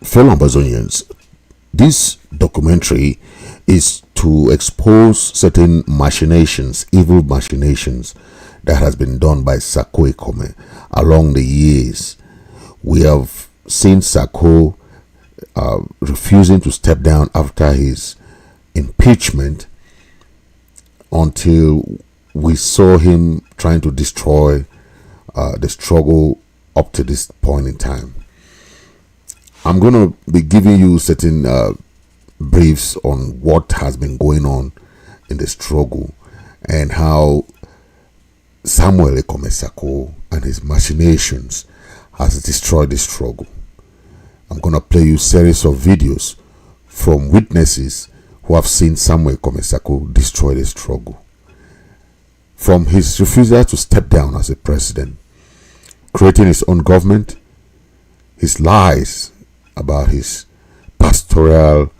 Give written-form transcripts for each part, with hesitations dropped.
fellow Amazonians, this documentary is to expose certain machinations, evil machinations that has been done by Sako Ikome along the years. We have seen Sako refusing to step down after his impeachment until we saw him trying to destroy the struggle up to this point in time. I'm going to be giving you certain briefs on what has been going on in the struggle and how Samuel Ikome Sako and his machinations has destroyed the struggle. I'm going to play you a series of videos from witnesses who have seen Samuel Ikome Sako destroy the struggle. From his refusal to step down as a president, creating his own government, his lies about his pastoral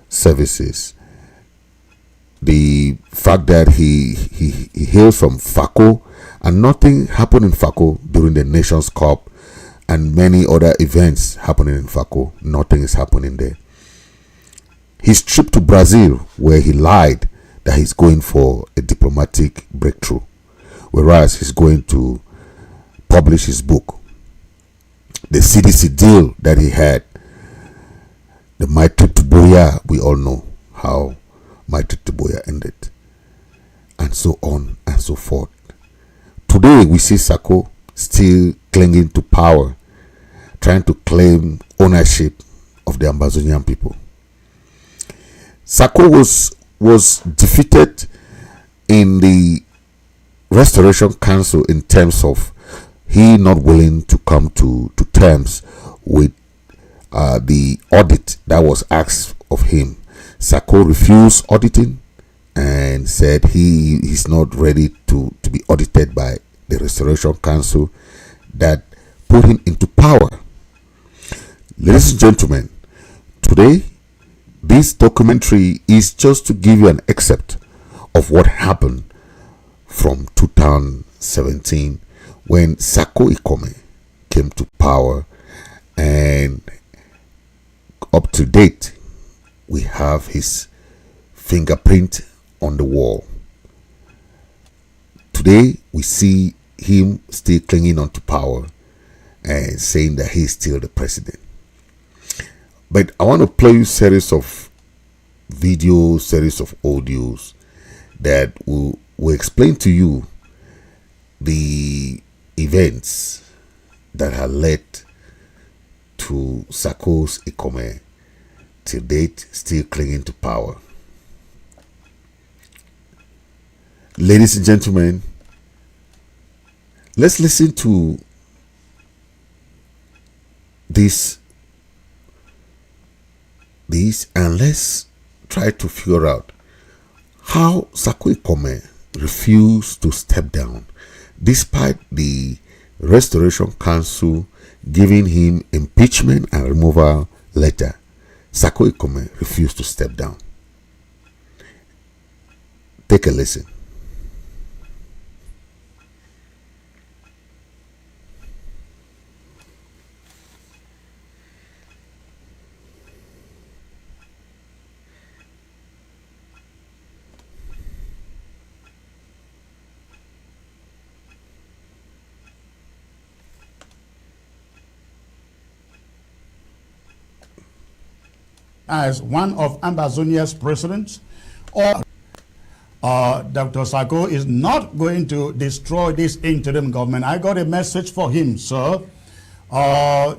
services, the fact that he hails from Fako and nothing happened in Fako during the Nations Cup and many other events happening in Fako, nothing is happening there. His trip to Brazil, where he lied that he's going for a diplomatic breakthrough, whereas he's going to publish his book. The CDC deal that he had, my trip to Boya, we all know how my trip to Boya ended, and so on and so forth. Today we see Sako still clinging to power, trying to claim ownership of the Amazonian people. Sako was defeated in the Restoration Council in terms of he not willing to come to terms with the audit that was asked of him. Sako refused auditing and said he's not ready to be audited by the Restoration Council that put him into power. Ladies and gentlemen, today this documentary is just to give you an excerpt of what happened from 2017 when Sako Ikome came to power, and up to date we have his fingerprint on the wall. Today we see him still clinging on to power and saying that he's still the president. But I want to play you a series of videos, series of audios that will explain to you the events that have led to Sako's Ikome till date still clinging to power. Ladies and gentlemen, let's listen to this and let's try to figure out how Sako Ikome refused to step down despite the Restoration Council giving him impeachment and removal letter. Sako Ikome refused to step down. Take a listen. As one of Amazonia's presidents, or Dr. Sako is not going to destroy this interim government. I got a message for him, sir.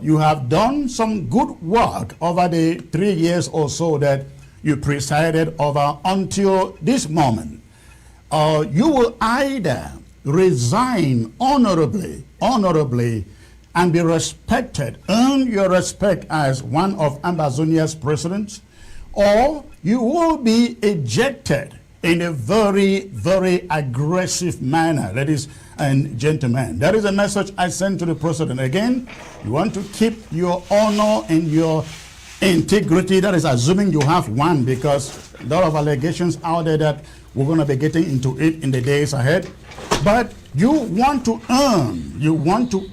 You have done some good work over the 3 years or so that you presided over until this moment. You will either resign honorably, and be respected, earn your respect as one of Amazonia's presidents, or you will be ejected in a very, very aggressive manner. Ladies and gentlemen, that is a message I send to the president. Again, you want to keep your honor and your integrity. That is assuming you have one, because a lot of allegations out there that we're going to be getting into it in the days ahead. But you want to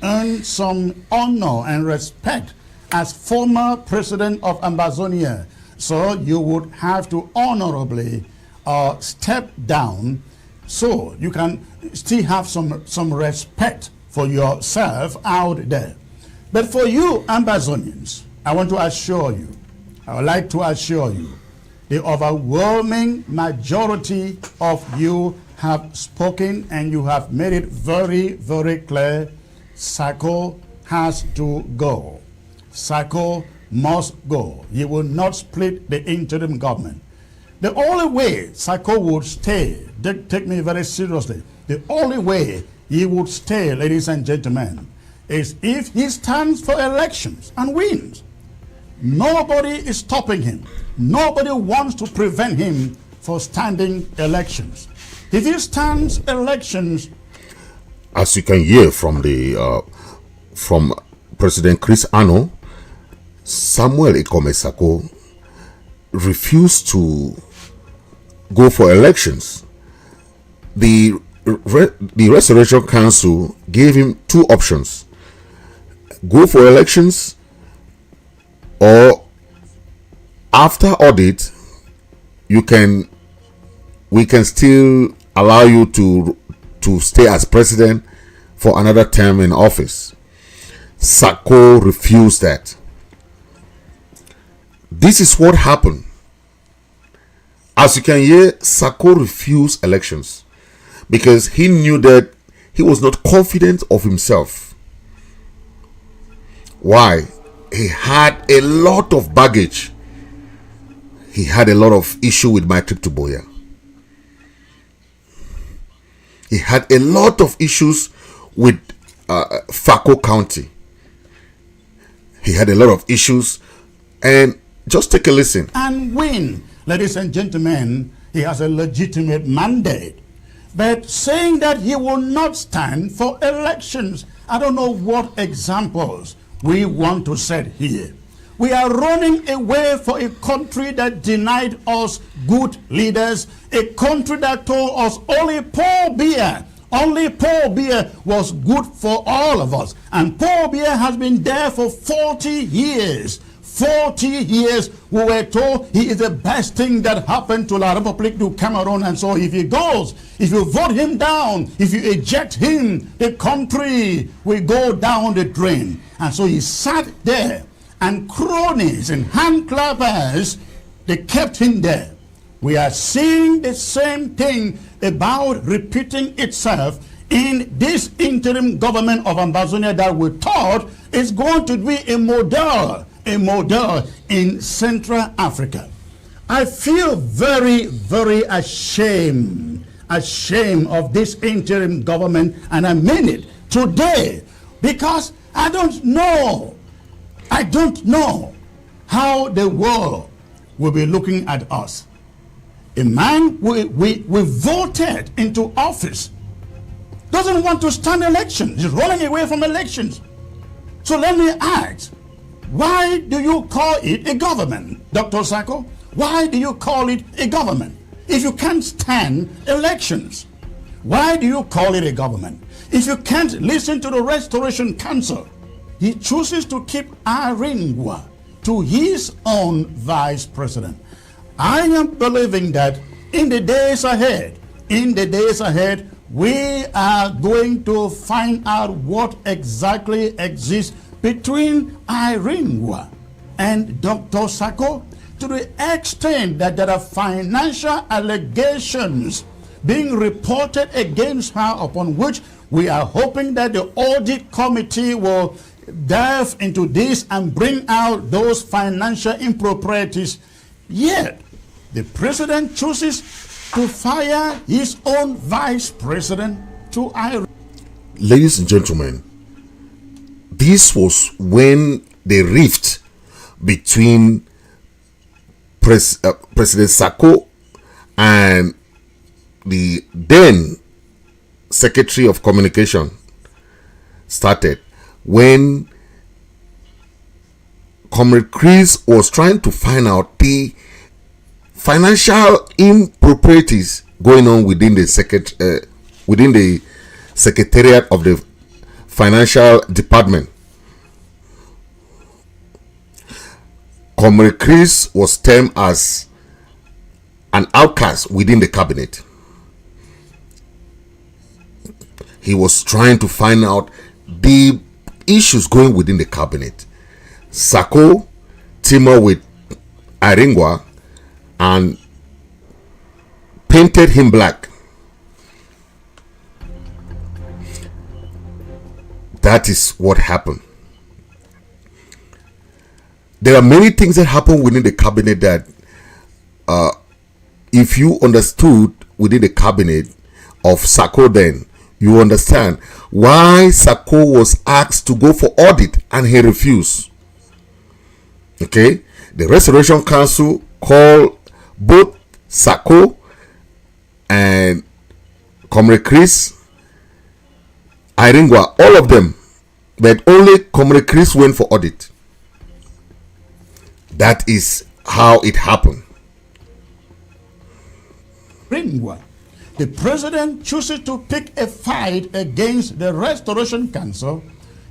earn some honor and respect as former president of Ambazonia. So you would have to honorably step down so you can still have some respect for yourself out there. But for you Ambazonians, I want to assure you, I would like to assure you, the overwhelming majority of you have spoken and you have made it very, very clear. Sako has to go. Sako must go. He will not split the interim government. The only way Sako would stay, take me very seriously, the only way he would stay, ladies and gentlemen, is if he stands for elections and wins. Nobody is stopping him. Nobody wants to prevent him from standing elections. If he stands elections, as you can hear from the from President Chris Ano, Samuel Ikome Sako refused to go for elections. The Restoration Council gave him two options: go for elections, or after audit we can still allow you to stay as president for another term in office. Sako refused that. This is what happened. As you can hear, Sako refused elections because he knew that he was not confident of himself. Why? He had a lot of baggage. He had a lot of issue with my trip to Boya. He had a lot of issues with Fako County. He had a lot of issues, and just take a listen. And win. Ladies and gentlemen, he has a legitimate mandate. But saying that he will not stand for elections, I don't know what examples we want to set here. We are running away for a country that denied us good leaders, a country that told us only Paul Biya was good for all of us. And Paul Biya has been there for 40 years. 40 years we were told he is the best thing that happened to La République du Cameroon. And so if he goes, if you vote him down, if you eject him, the country will go down the drain. And so he sat there, and cronies and hand clappers, they kept him there. We are seeing the same thing about repeating itself in this interim government of Ambazonia that we thought is going to be a model in Central Africa. I feel very, very ashamed of this interim government, and I mean it today, because I don't know how the world will be looking at us. A man we voted into office doesn't want to stand elections. He's running away from elections. So let me ask, why do you call it a government, Dr. Sako? Why do you call it a government if you can't stand elections? Why do you call it a government if you can't listen to the Restoration Council? He chooses to keep Aringwa to his own vice president. I am believing that in the days ahead, we are going to find out what exactly exists between Aringwa and Dr. Sako, to the extent that there are financial allegations being reported against her, upon which we are hoping that the audit committee will delve into this and bring out those financial improprieties. Yet the president chooses to fire his own vice president to Iran. Ladies and gentlemen, this was when the rift between President Sako and the then Secretary of Communication started, when Comrade Chris was trying to find out the financial improprieties going on within the secretariat of the financial department. Comrade Chris was termed as an outcast within the cabinet. He was trying to find out the issues going within the cabinet. Sako teamed up with Aringwa and painted him black. That is what happened. There are many things that happen within the cabinet that if you understood within the cabinet of Sako, then you understand why Sako was asked to go for audit and he refused. Okay, the Restoration Council called both Sako and Comrade Chris, Iringwa, all of them, but only Comrade Chris went for audit. That is how it happened. The president chooses to pick a fight against the Restoration Council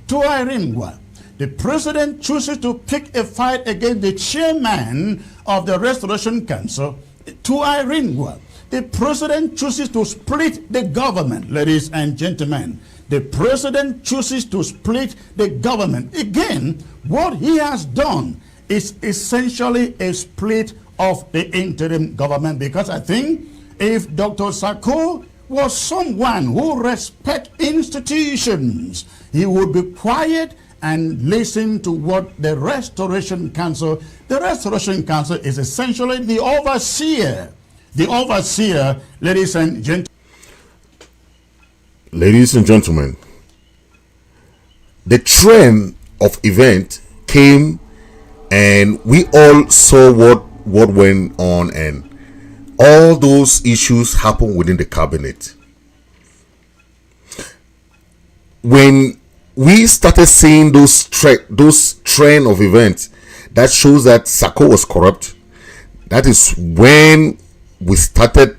to Iringwa. The president chooses to pick a fight against the chairman of the Restoration Council to Iringwa. The president chooses to split the government, ladies and gentlemen. The president chooses to split the government. Again, what he has done is essentially a split of the interim government, because I think if Dr. Sako was someone who respects institutions, he would be quiet and listen to what the Restoration Council. The Restoration Council is essentially the overseer. The overseer, ladies and gentlemen. Ladies and gentlemen, the trend of event came and we all saw what went on, and all those issues happened within the cabinet. When we started seeing those trend of events that shows that Sako was corrupt, that is when we started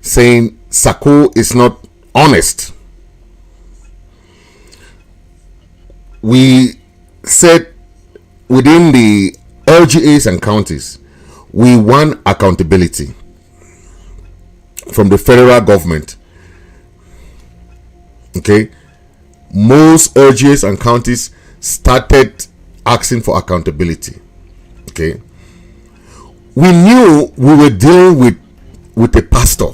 saying Sako is not honest. We said within the LGAs and counties, we want accountability from the federal government. Okay, most LGAs and counties started asking for accountability. Okay, we knew we were dealing with a pastor.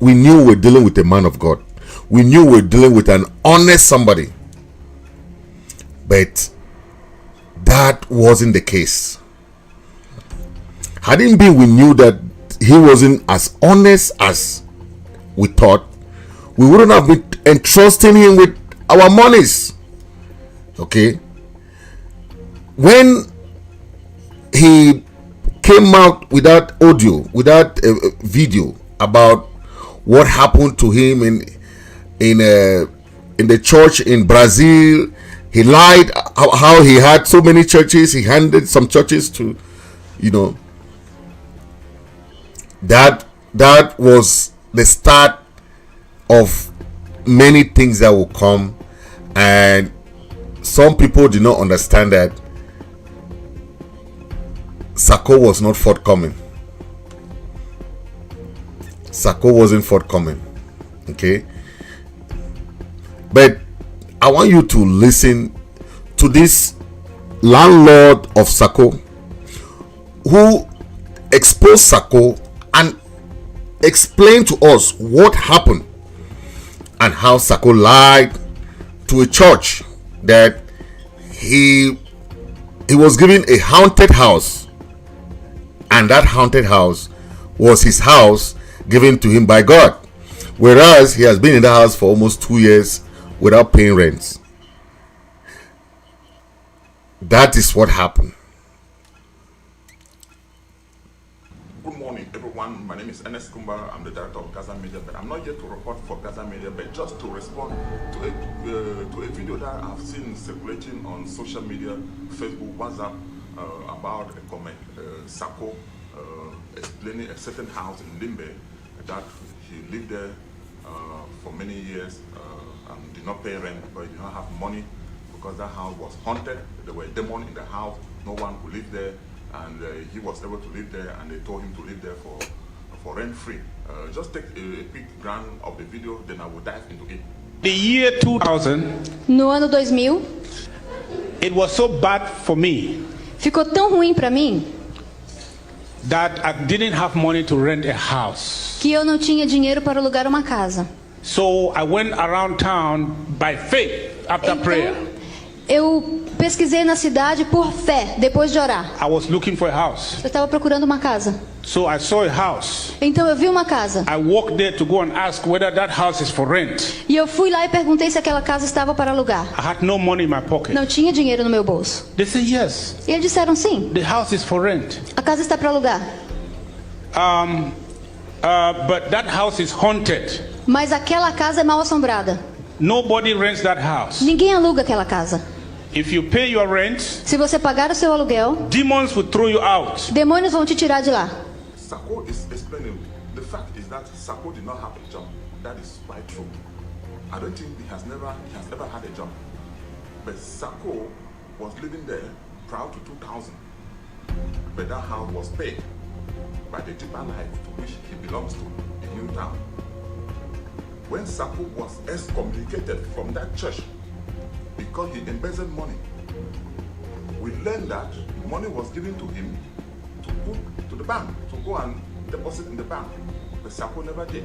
We knew we were dealing with a man of God. We knew we were dealing with an honest somebody. But that wasn't the case. Hadn't been we knew that he wasn't as honest as we thought, we wouldn't have been entrusting him with our monies. Okay, when he came out without audio, without a video about what happened to him in the church in Brazil, he lied how he had so many churches. He handed some churches to, that was the start of many things that will come. And some people did not understand that Sako was not forthcoming. Sako wasn't forthcoming. Okay, but I want you to listen to this landlord of Sako who exposed Sako and explained to us what happened and how Sako lied to a church that he was given a haunted house, and that haunted house was his house given to him by God, whereas he has been in the house for almost 2 years without paying rent. That is what happened. Good morning, everyone. My name is Ernest Kumba. I'm the director of Gaza Media, but I'm not here to report for Gaza Media, but just to respond to a video that I've seen circulating on social media, Facebook, WhatsApp, about a comment, Sako explaining a certain house in Limbe that he lived there for many years and did not pay rent because he did not have money, because that house was haunted. There were demons in the house. No one could live there. and he was able to live there, and they told him to live there for rent-free. Just take a quick glance of the video, then I will dive into it. The year 2000, No ano 2000, it was so bad for me ficou tão ruim para mim that I didn't have money to rent a house. que eu não tinha dinheiro para alugar uma casa. So I went around town by faith after prayer. Eu pesquisei na cidade por fé, depois de orar. I was looking for a house. Eu estava procurando uma casa. So I saw a house. Então eu vi uma casa. I walked there to go and ask whether that house is for rent. E eu fui lá e perguntei se aquela casa estava para alugar. I had no money in my pocket. Não tinha dinheiro no meu bolso. They said yes, E eles disseram sim, the house is for rent. a casa está para alugar. But that house is haunted. Mas aquela casa é mal assombrada. Nobody rents that house. Ninguém aluga aquela casa. If you pay your rent, Se você pagar o seu aluguel, demons will throw you out. demônios vão te tirar de lá. Sako is explaining. The fact is that Sako did not have a job. That is quite true. I don't think he has ever had a job. But Sako was living there prior to 2000. But that house was paid by the deeper life to which he belongs to in Newtown. When Sako was excommunicated from that church because he embezzled money, we learned that money was given to him to put to the bank, to go and deposit in the bank. But Sako never did.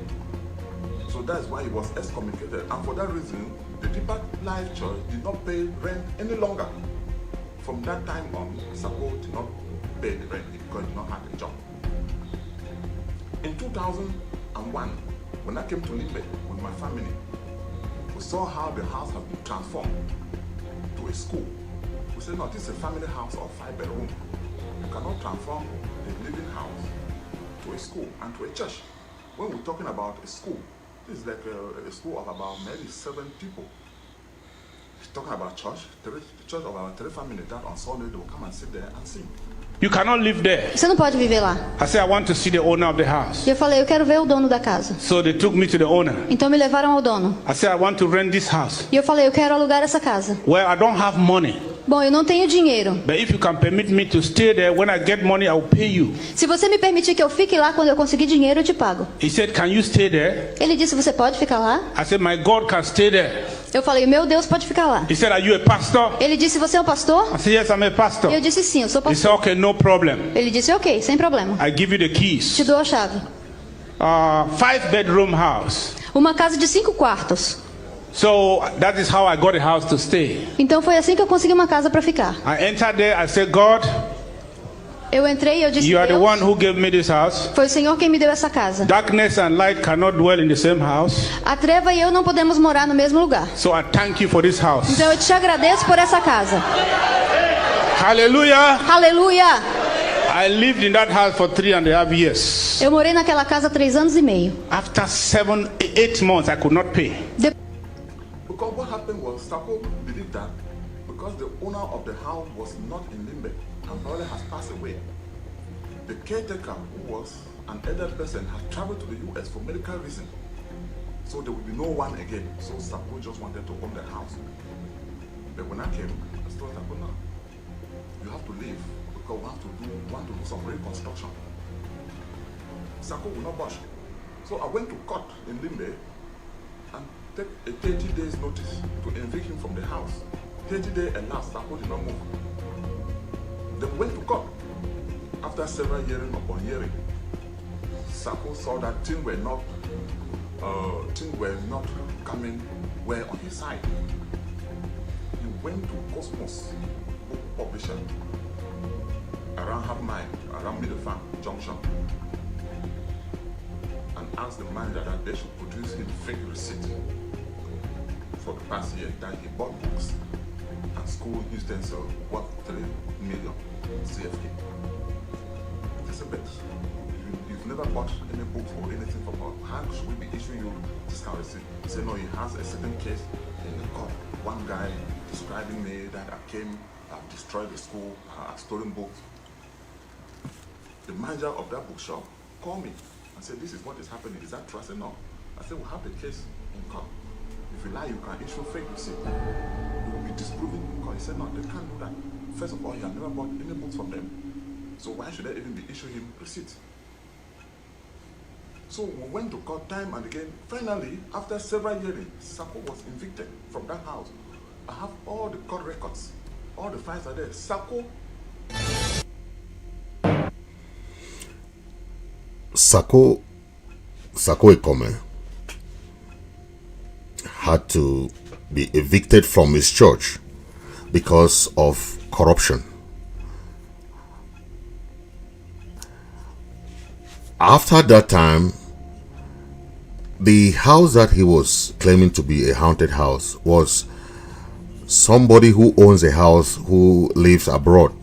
So that's why he was excommunicated. And for that reason, the Deeper Life Church did not pay rent any longer. From that time on, Sako did not pay the rent because he did not have a job. In 2001, when I came to Limbe with my family, we saw how the house has been transformed to a school. We said, no, this is a family house of 5-bedroom. You cannot transform the living house to a school and to a church. When we're talking about a school, this is like a school of about maybe 7 people. Talking about church, the church of our 3 family, that on Sunday they will come and sit there and sing. You cannot live there. Você não pode viver lá. I said, I want to see the owner of the house. E eu falei, eu quero ver o dono da casa. So they took me to the owner. Então me levaram ao dono. I said, I want to rent this house. E eu falei, eu quero alugar essa casa. Well, I don't have money. Bom, eu não tenho dinheiro. But if you can permit me to stay there, when I get money, I will pay you. Se você me permitir que eu fique lá, quando eu conseguir dinheiro, eu te pago. He said, can you stay there? Ele disse, você pode ficar lá? I said, my God can stay there. Eu falei, meu Deus pode ficar lá. He said, are you a pastor? Ele disse, você é um pastor? I said, yes, I'm a pastor. Eu disse, sim, eu sou He pastor. said, okay, no problem. Ele disse, ok, sem problema. I give you the keys. Te dou a chave. 5-bedroom house. Uma casa de 5 quartos. So that is how I got a house to stay. Então foi assim que eu consegui uma casa para ficar. I entered there, I said, God, Eu entrei e eu disse, you are the Deus, one who gave me this house. foi o Senhor quem me deu essa casa. Darkness and light cannot dwell in the same house. A treva e eu não podemos morar no mesmo lugar. So I thank you for this house. Então eu te agradeço por essa casa. Hallelujah. Aleluia! I lived in that house for 3.5 years. Eu morei naquela casa 3 anos e meio. After 8 months, I could not pay. Because what happened was Sako believed that because the owner of the house was not in Limbe and probably has passed away, the caretaker, who was an elder person, had traveled to the US for medical reasons. So there would be no one again. So Sako just wanted to own the house. But when I came, I told Sako, no, you have to leave because we want to do some reconstruction. Sako will not budge. So I went to court in Limbe and take a 30 days notice to evict him from the house. 30 days elapsed, Sako did not move. Then went to court. After several hearing upon hearing, Sako saw that things were not coming well on his side. He went to Cosmos Book Publisher around Half Mile, around Middle Farm Junction, and asked the manager that they should produce him fake receipt for the past year that he bought books and school utensils worth 3 million CFK. They said, but you've never bought any books or anything from us. How should we be issuing you this kind of receipt? He said, no, he has a certain case in the court. One guy describing me that I came, I've destroyed the school, I've stolen books. The manager of that bookshop called me and said, this is what is happening. Is that true? I said, no. I said, we'll have the case in court. If you lie, you can issue fake receipt. You will be disproving in court. He said, no, they can't do that. First of all, you have never bought any books from them. So why should I even be issuing him receipt? So we went to court time and again. Finally, after several hearings, Sako was evicted from that house. I have all the court records. All the files are there. Sako Ekome had to be evicted from his church because of corruption. After that time, the house that he was claiming to be a haunted house was somebody who owns a house who lives abroad.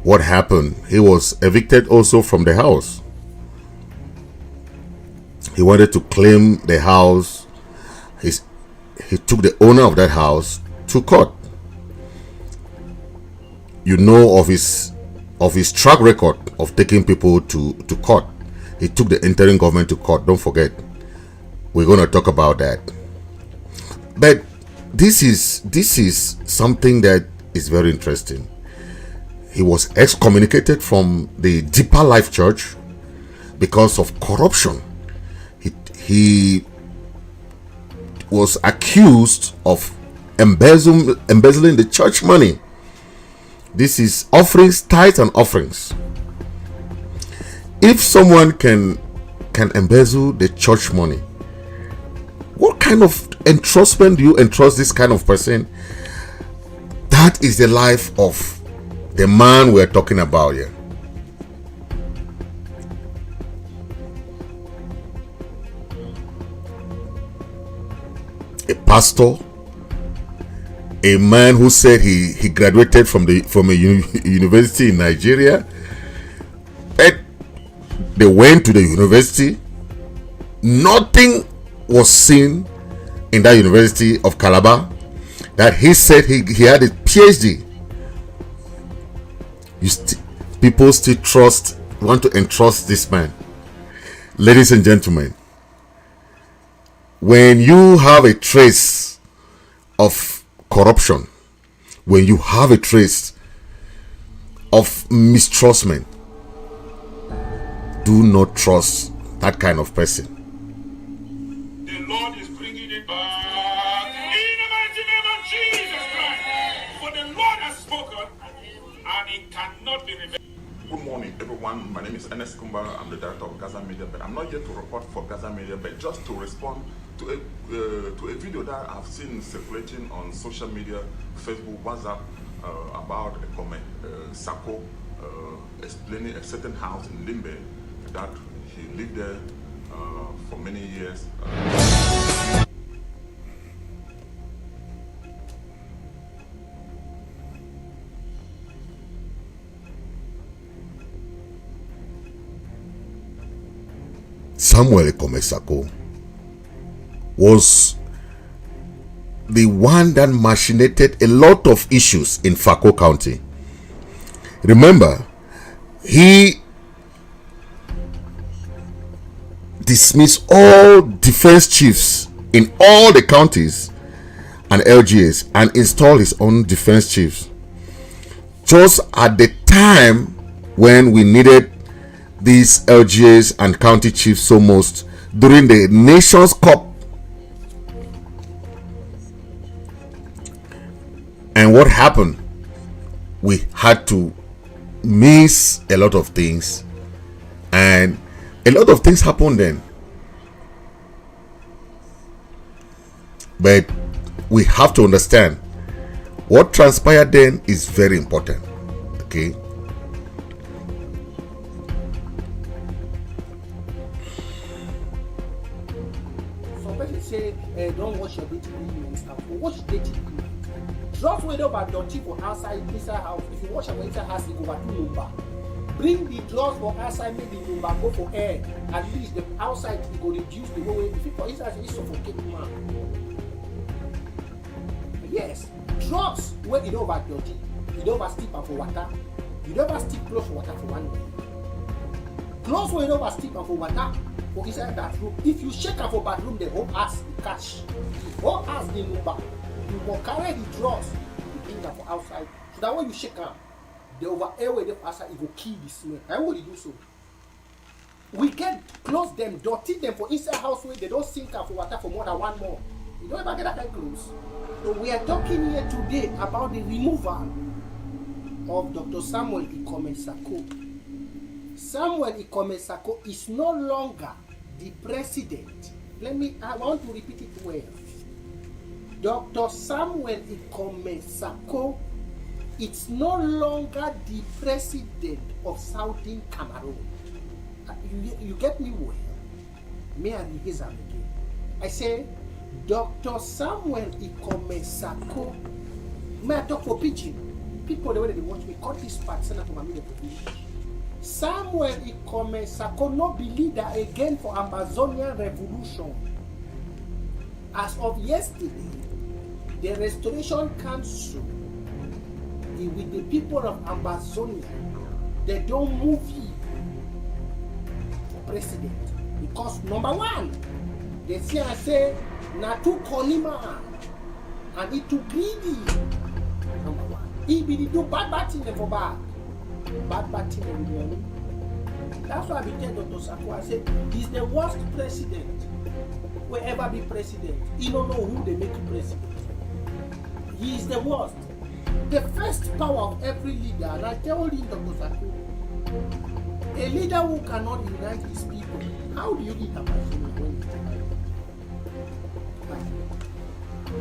What happened? He was evicted also from the house. He wanted to claim the house. He took the owner of that house to court. You know of his track record of taking people to court. He took the interim government to court. Don't forget. We're going to talk about that. But this is something that is very interesting. He was excommunicated from the Deeper Life Church because of corruption. He was accused of embezzling the church money. This is offerings, tithes and offerings. If someone can embezzle the church money, what kind of entrustment do you entrust this kind of person? That is the life of the man we're talking about here. A pastor, a man who said he graduated from a university in Nigeria. They went to the university. Nothing was seen in that University of Calabar that he said he had a PhD. People still want to entrust this man. Ladies and gentlemen, when you have a trace of corruption, when you have a trace of mistrustment, do not trust that kind of person. The Lord is bringing it back in the mighty name of Jesus Christ. For the Lord has spoken and it cannot be reversed. Good morning, everyone. My name is Kumba. I'm the director of Gaza Media, but I'm not here to report for Gaza Media, but just to respond to a video that I've seen circulating on social media, Facebook, WhatsApp, about a comment, Sako explaining a certain house in Limbe that he lived there for many years. Samuel Ekome Sako was the one that machinated a lot of issues in Fako County. Remember, he dismissed all defense chiefs in all the counties and LGAs and installed his own defense chiefs. Just at the time when we needed these LGAs and county chiefs so most, during the Nations Cup. And what happened? We had to miss a lot of things, and a lot of things happened then. But we have to understand what transpired then is very important. Okay. Say, don't wash your dirty and stuff. Wash dirty. Drop away over dirty for outside, inside house. If you wash your inside house, you go back to number. Bring the drawers for outside, make the number go for air. At least the outside you go reduce the whole way. If you for inside, you suffocate man. Yes, drugs where you don't over dirty, you don't over steep for water, you don't over steep close for water for 1 week. Close where you don't over steep for water. For inside that room, if you shake up for bathroom, the whole ass the cash, the whole ass the number. You will carry the drawers, you bring them for outside. So that when you shake up, the over airway the faster it will kill the smell. How would you do so? We can close them, dirty them for inside house where they don't sink up for water for more than 1 month. You don't ever get that kind close. So we are talking here today about the removal of Dr. Samuel Ikome Sako. Samuel Ikome Sako is no longer the president. I want to repeat it well. Dr. Samuel Ikome Sako is no longer the president of Southern Cameroon. You get me well? May I repeat that again? I say, Dr. Samuel Ikome Sako. May I talk for pidgin? People the way they watch me cut this part, send it to my media for English. Samuel Ikome Sako not be leader again for Amazonian Revolution. As of yesterday, the Restoration Council with the people of Amazonia, they don't move him for president because number one, they say na too konima and he too greedy. Number one, he be do bad thing for bad thing in the morning. That's why I be tell Dr. Sako, I say he's the worst president will ever be president. He don't know who they make him president. He is the worst. The first power of every leader, and I tell you, Dr. Sako, a leader who cannot unite his people, how do you lead Amazonia when you divide?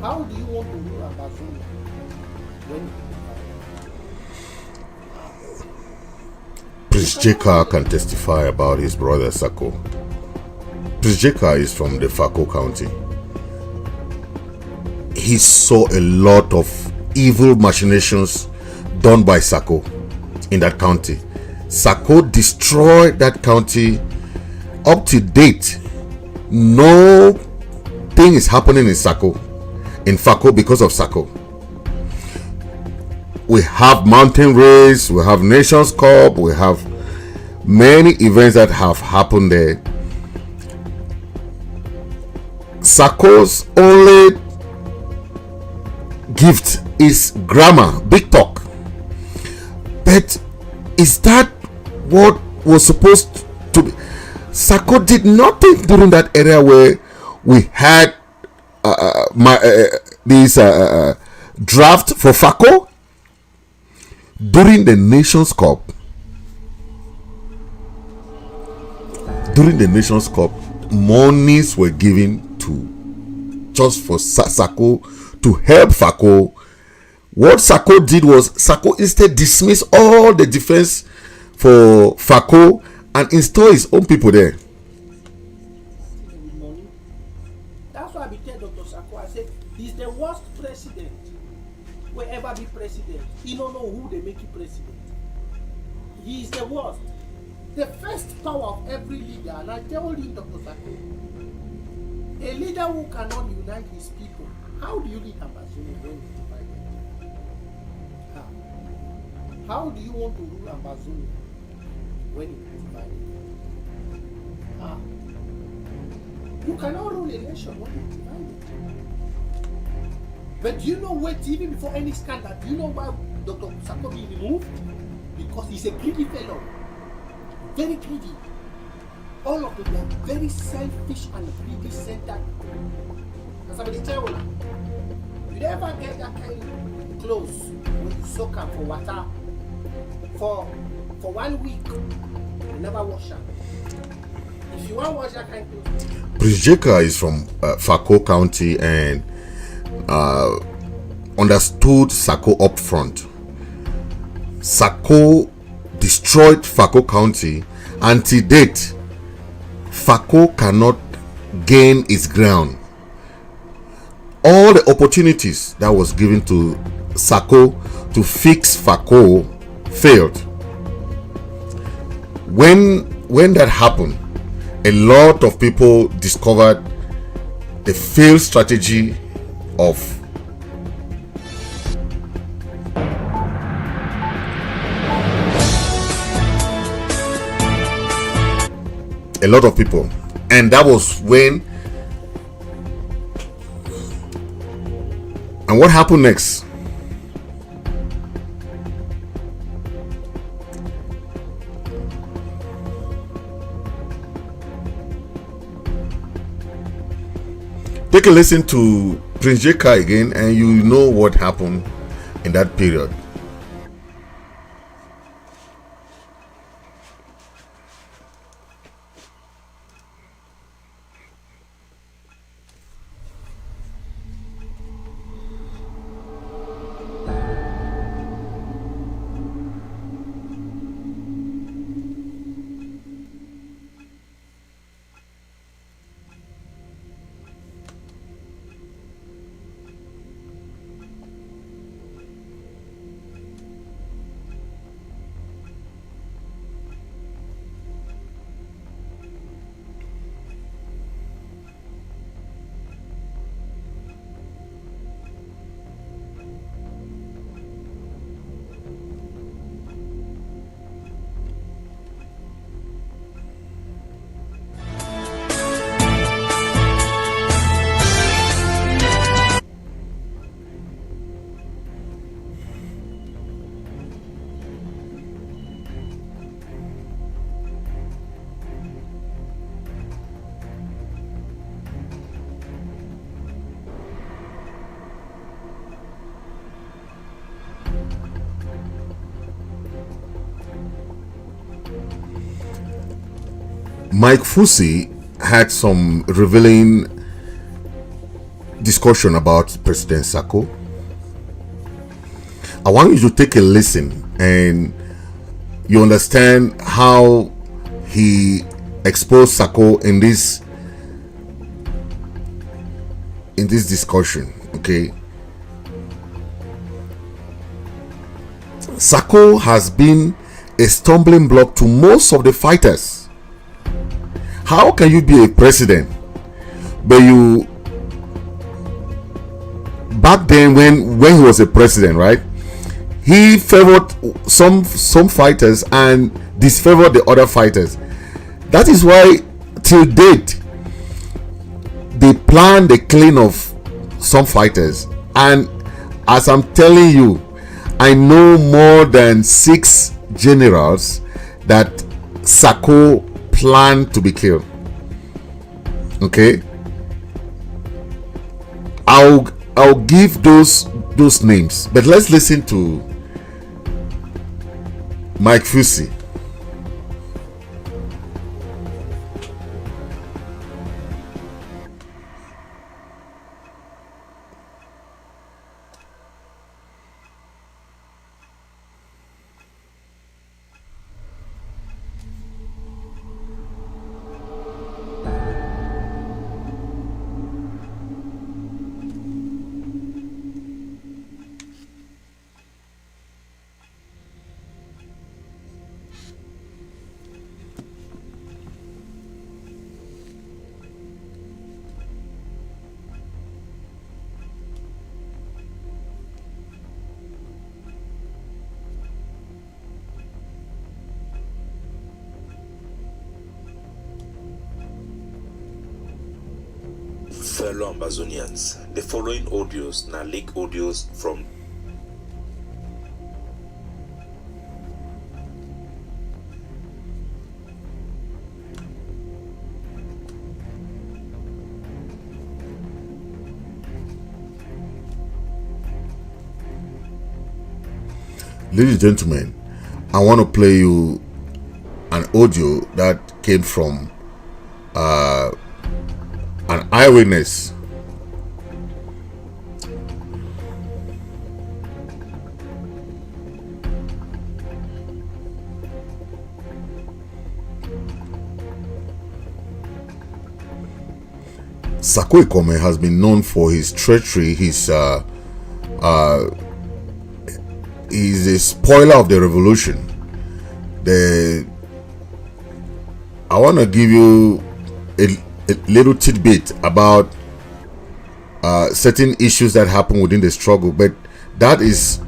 How do you want to rule Amazonia when you divide? Prince Jeka can testify about his brother Sako. Prince Jeka is from the Sako County. He saw a lot of evil machinations done by Sako in that county. Sako destroyed that county up to date. No thing is happening in Sako because of Sako. We have mountain race, we have Nations Cup, we have many events that have happened there. Sako's only gift is grammar, big talk. But is that what was supposed to be? Sako did nothing during that area where we had this draft for Sako during the Nations Cup. During the Nations Cup, monies were given to just for Sako to help Sako. What Sako did was Sako instead dismissed all the defense for Sako and install his own people there. That's why I be tell Dr. Sako, I said he's the worst president will ever be president. He don't know who they make him president. He is the worst. The first power of every leader, and I tell you, Dr. Sako, a leader who cannot unite his people, how do you lead Amazonia when you divide it? How do you want to rule Amazonia when you divide it? You cannot rule a nation when you divide it. But do you know what, even before any scandal, do you know why Dr. Sako be removed? Because he's a greedy fellow. Very greedy. All of them are very selfish and greedy centered. As I tell you, you never get that kind of clothes when you soak up for water for 1 week. You never wash them. If you want to wash that kind of clothes. Prince Jeka is from Sako County and understood Sako up front. Sako destroyed Sako County. Until date, Sako cannot gain its ground. All the opportunities that was given to Sako to fix Sako failed. When that happened, a lot of people discovered the failed strategy of a lot of people, and that was when. And what happened next? Take a listen to Prince Jeka again, and you know what happened in that period. Mike Fusi had some revealing discussion about President Sako. I want you to take a listen and you understand how he exposed Sako in this discussion. Okay, Sako has been a stumbling block to most of the fighters. How can you be a president, but you back then when he was a president, right? He favored some fighters and disfavored the other fighters. That is why till date they plan the clean of some fighters. And as I'm telling you, I know more than 6 generals that Sako planned to be killed. Okay, I'll give those names, but let's listen to Mike Fusi. Fellow Amazonians, the following audios na leak audios from Ladies and gentlemen, I want to play you an audio that came from an eyewitness. Sako Ikome has been known for his treachery. He's a spoiler of the revolution. I want to give you a little tidbit about certain issues that happen within the struggle, but that is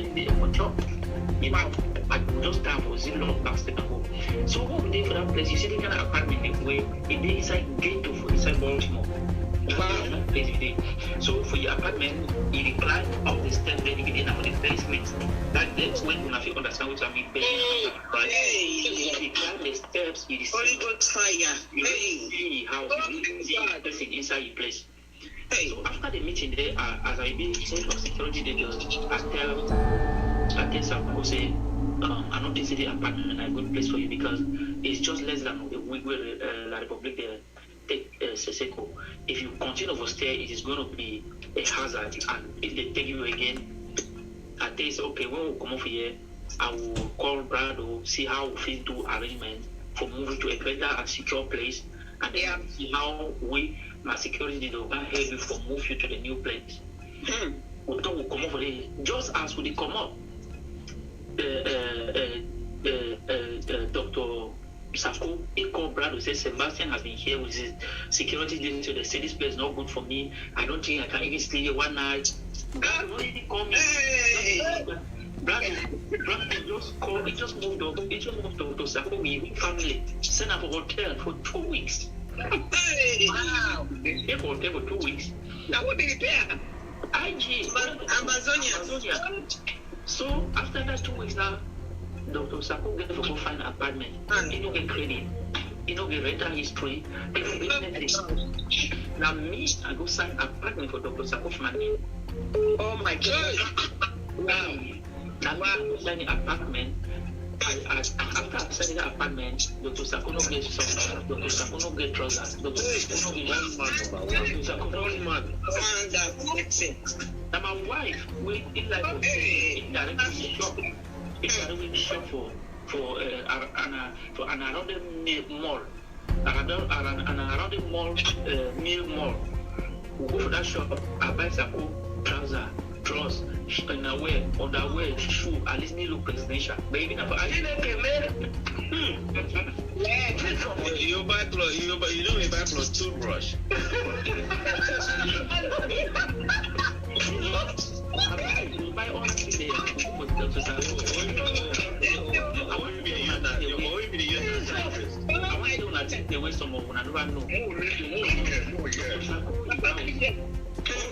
Wednesday for chop. You know, I just time for 0 long past the ago. So what we did for that place, you see the kind of apartment where it is inside ghetto for inside Baltimore. That place you did. So for your apartment, you climb up the steps, then you get in the basement. That's when you have to understand what I mean. Basement, right? You climb the steps, you see fire. You see how you see everything inside your place. So after the meeting there, as I be head of security details, I tell Sako say, I not visit the apartment a good place for you because it's just less than a week where La Republic take Sako. If you continue to stay, it is going to be a hazard, and if they take you again, I tell you, okay, when we come over here, I will call Brado, see how we fit do arrangement for moving to a better and secure place, and then see how we, my security, will help you for move you to the new place. We come over there, just as we come up. Dr. Sako, he called Brad, who said Sebastian has been here with his security detail, so they say this place is not good for me. I don't think I can even stay here one night. Brad already called me. Brad just called, he just moved up, to Sako with his family, sent up a hotel for 2 weeks. Wow! They stayed for hotel for 2 weeks. Now what did he pay? Amazonia. So after that 2 weeks now, Dr. Sako get to go find an apartment. He don't get credit. He don't get rental history. He don't get anything. Now me, I go sign apartment for Dr. Sako for my name. Oh my God! Wow! Now I go sign the apartment. After I sign the apartment, Dr. Sako no get something. Dr. Sako no get trousers. Dr. Sako no get now my wife will indirectly shop. Indirectly shop for an around the mall. Around the mall, meal mall. We go for that shop, I buy Sako trouser, drawers, underwear, shoe, at least me look presidential. Baby, now I didn't man. You buy clothes, you don't buy clothes toothbrush. I buy all things there. I want to be I take the way some of I don't know.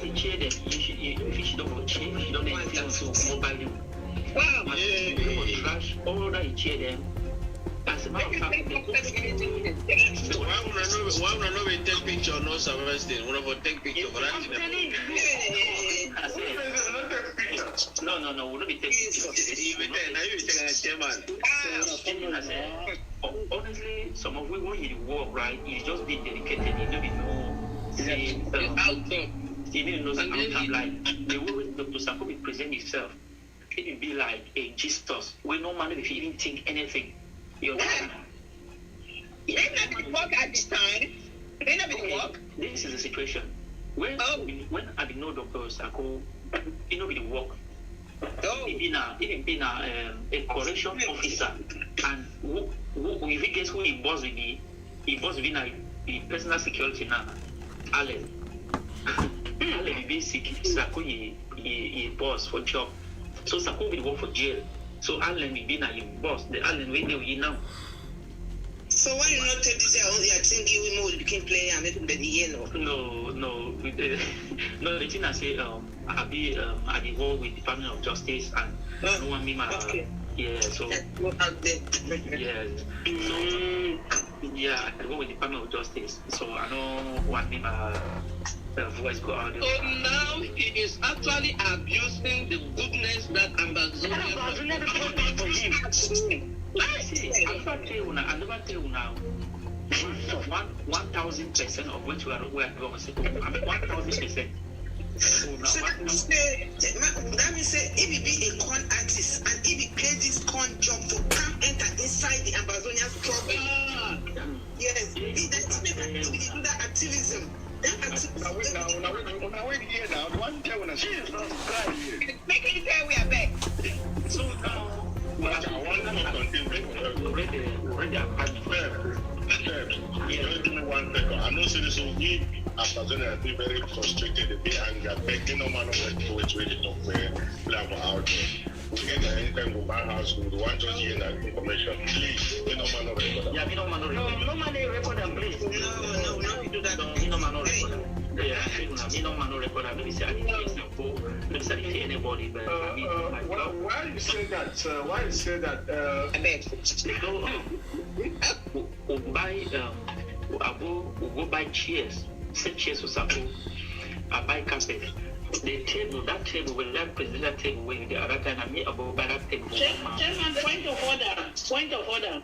You cheer them. If you don't cheer, you don't need to mobile you. Wow. You trash all that you cheer them. As a matter of fact, why would I not take picture of no Sebastian? One of them take picture for that. No, we'll not be taking pictures. Honestly, some of we want you to work right. You just be dedicated. You don't know. You need to know something like the way Dr. Sako will present himself. It will be like a Jesus. We no matter if you even think anything. You understand? Ain't not work at this time. Ain't not work. This is the situation. When I did know Dr. Sako, he know the work. He been a correction officer, and if he gets who he boss with me, he boss with the personal security now. Allen will be sick. Sako he boss for job. So Sako will work for jail. So Allen will be now your boss. The Allen will know you now. So why you not tell this? I think you will become player and make it better, you know? No. The thing I say, I'll be at the war with Department of Justice and no one me my yeah. So yes. I go with Department of Justice. So I don't want me my voice go out there. So now he is actually abusing the goodness that Ambazonia I never tell you now. 1,000% of which we are doing. I mean 1,000%. That means if he be a con artist and if he play this con job for come enter inside the Ambazonian struggle. Yes, that's do that activism. Now wait here now. One day when I see make it there we are back. So give me 1 second. I know citizens we Amazon be very frustrated, they be angry, begging no man which way they talk where level out there. Anytime go buy house, we want just hear that information. Please, we no man no record. Yeah, we no man no record. No man record them, please. No, we do that. We no man no record. Yeah, we no man no record. Maybe say I didn't say maybe say I didn't anybody, but I mean, why you say that? Why you say that? I beg. We buy we go buy chairs, set chairs for Sako. I buy carpet. The table, that table, when that president table, when the other time I meet about that table. Chairman, point of order.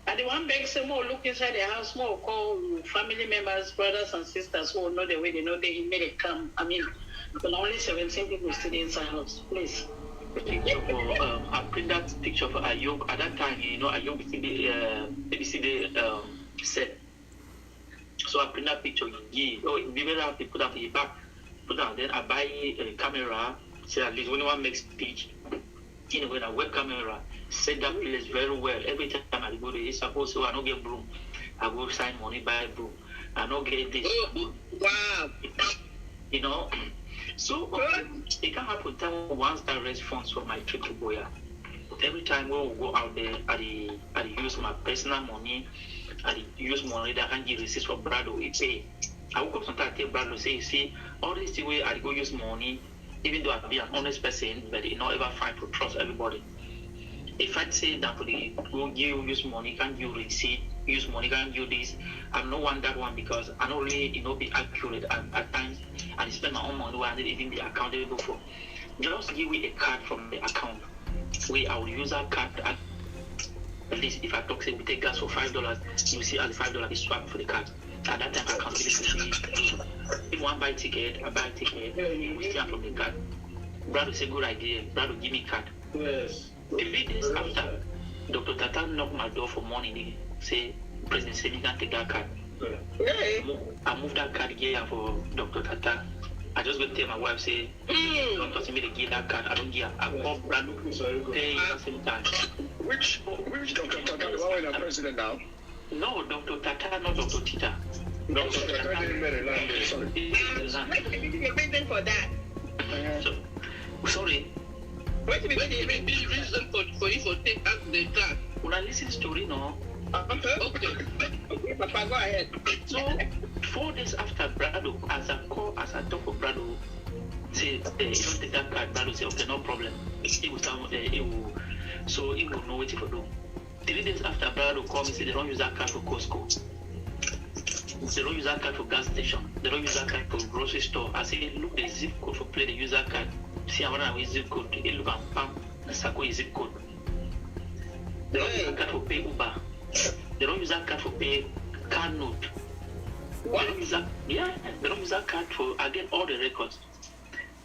And the one begs some more look inside the house, more call family members, brothers and sisters who know the way they know they made it come. I mean, but only 17 people still inside house. Please. Picture for I print that picture for Ayub. At that time, you know, Ayub set. So I print that picture. We will have to put that in the back. Put that. Then I buy a camera. So at least when one makes speech, you know, when a web camera, set that place very well. Every time I go there, it's supposed to I don't get broom. I go sign money, buy broom. I don't get this. Wow. You know. So it can happen time once that raise funds for my trip to Boya. Every time we will go out there, I use my personal money. I use money that I can give receipts for Brado. It pay. I will come sometimes tell Brado say, see, all this way I go use money, even though I be an honest person, but it not ever find to trust everybody. If I say that for the go give use money, can you receipt, use money, can you this? I'm not want that one because I don't really be accurate at times. I spend my own money where I didn't even be accountable for. Just give me a card from the account where I will use that card. At least if I talk say we take gas for $5, you see all the $5 is swapped for the card. At that time I can't really see. If one buy ticket, I buy ticket, we steal from the card. Brother say good idea, brother give me card. Yes. 3 days after, Dr. Tata knocked my door for morning, say President said you can take that card. I moved that card here for Dr. Tata. I just go tell my wife, say, don't touch me to give that card. I don't give. I call Brando. Pay at the same time. Which Dr. Tata? The one with the president now? No, Dr. Tata, not Dr. Tita. Dr. Tata didn't Maryland. You're waiting for that. Sorry. What will be the reason for you to take out the card? When I listen to story, no. Okay, Papa, go ahead. So 4 days after Brado, as I talk with Brado, say you don't take that card. Brado say okay, no problem. He will know what to do. 3 days after Brado called me, say they don't use that card for Costco. They don't use that card for gas station. They don't use that card for grocery store. I say look the zip code for play the user card. See I want to zip code. They look and pam. Sako is zip code. They don't use that card for pay Uber. They don't use that card for pay car note. What? They don't use that. Yeah, they don't use that card for. I get all the records.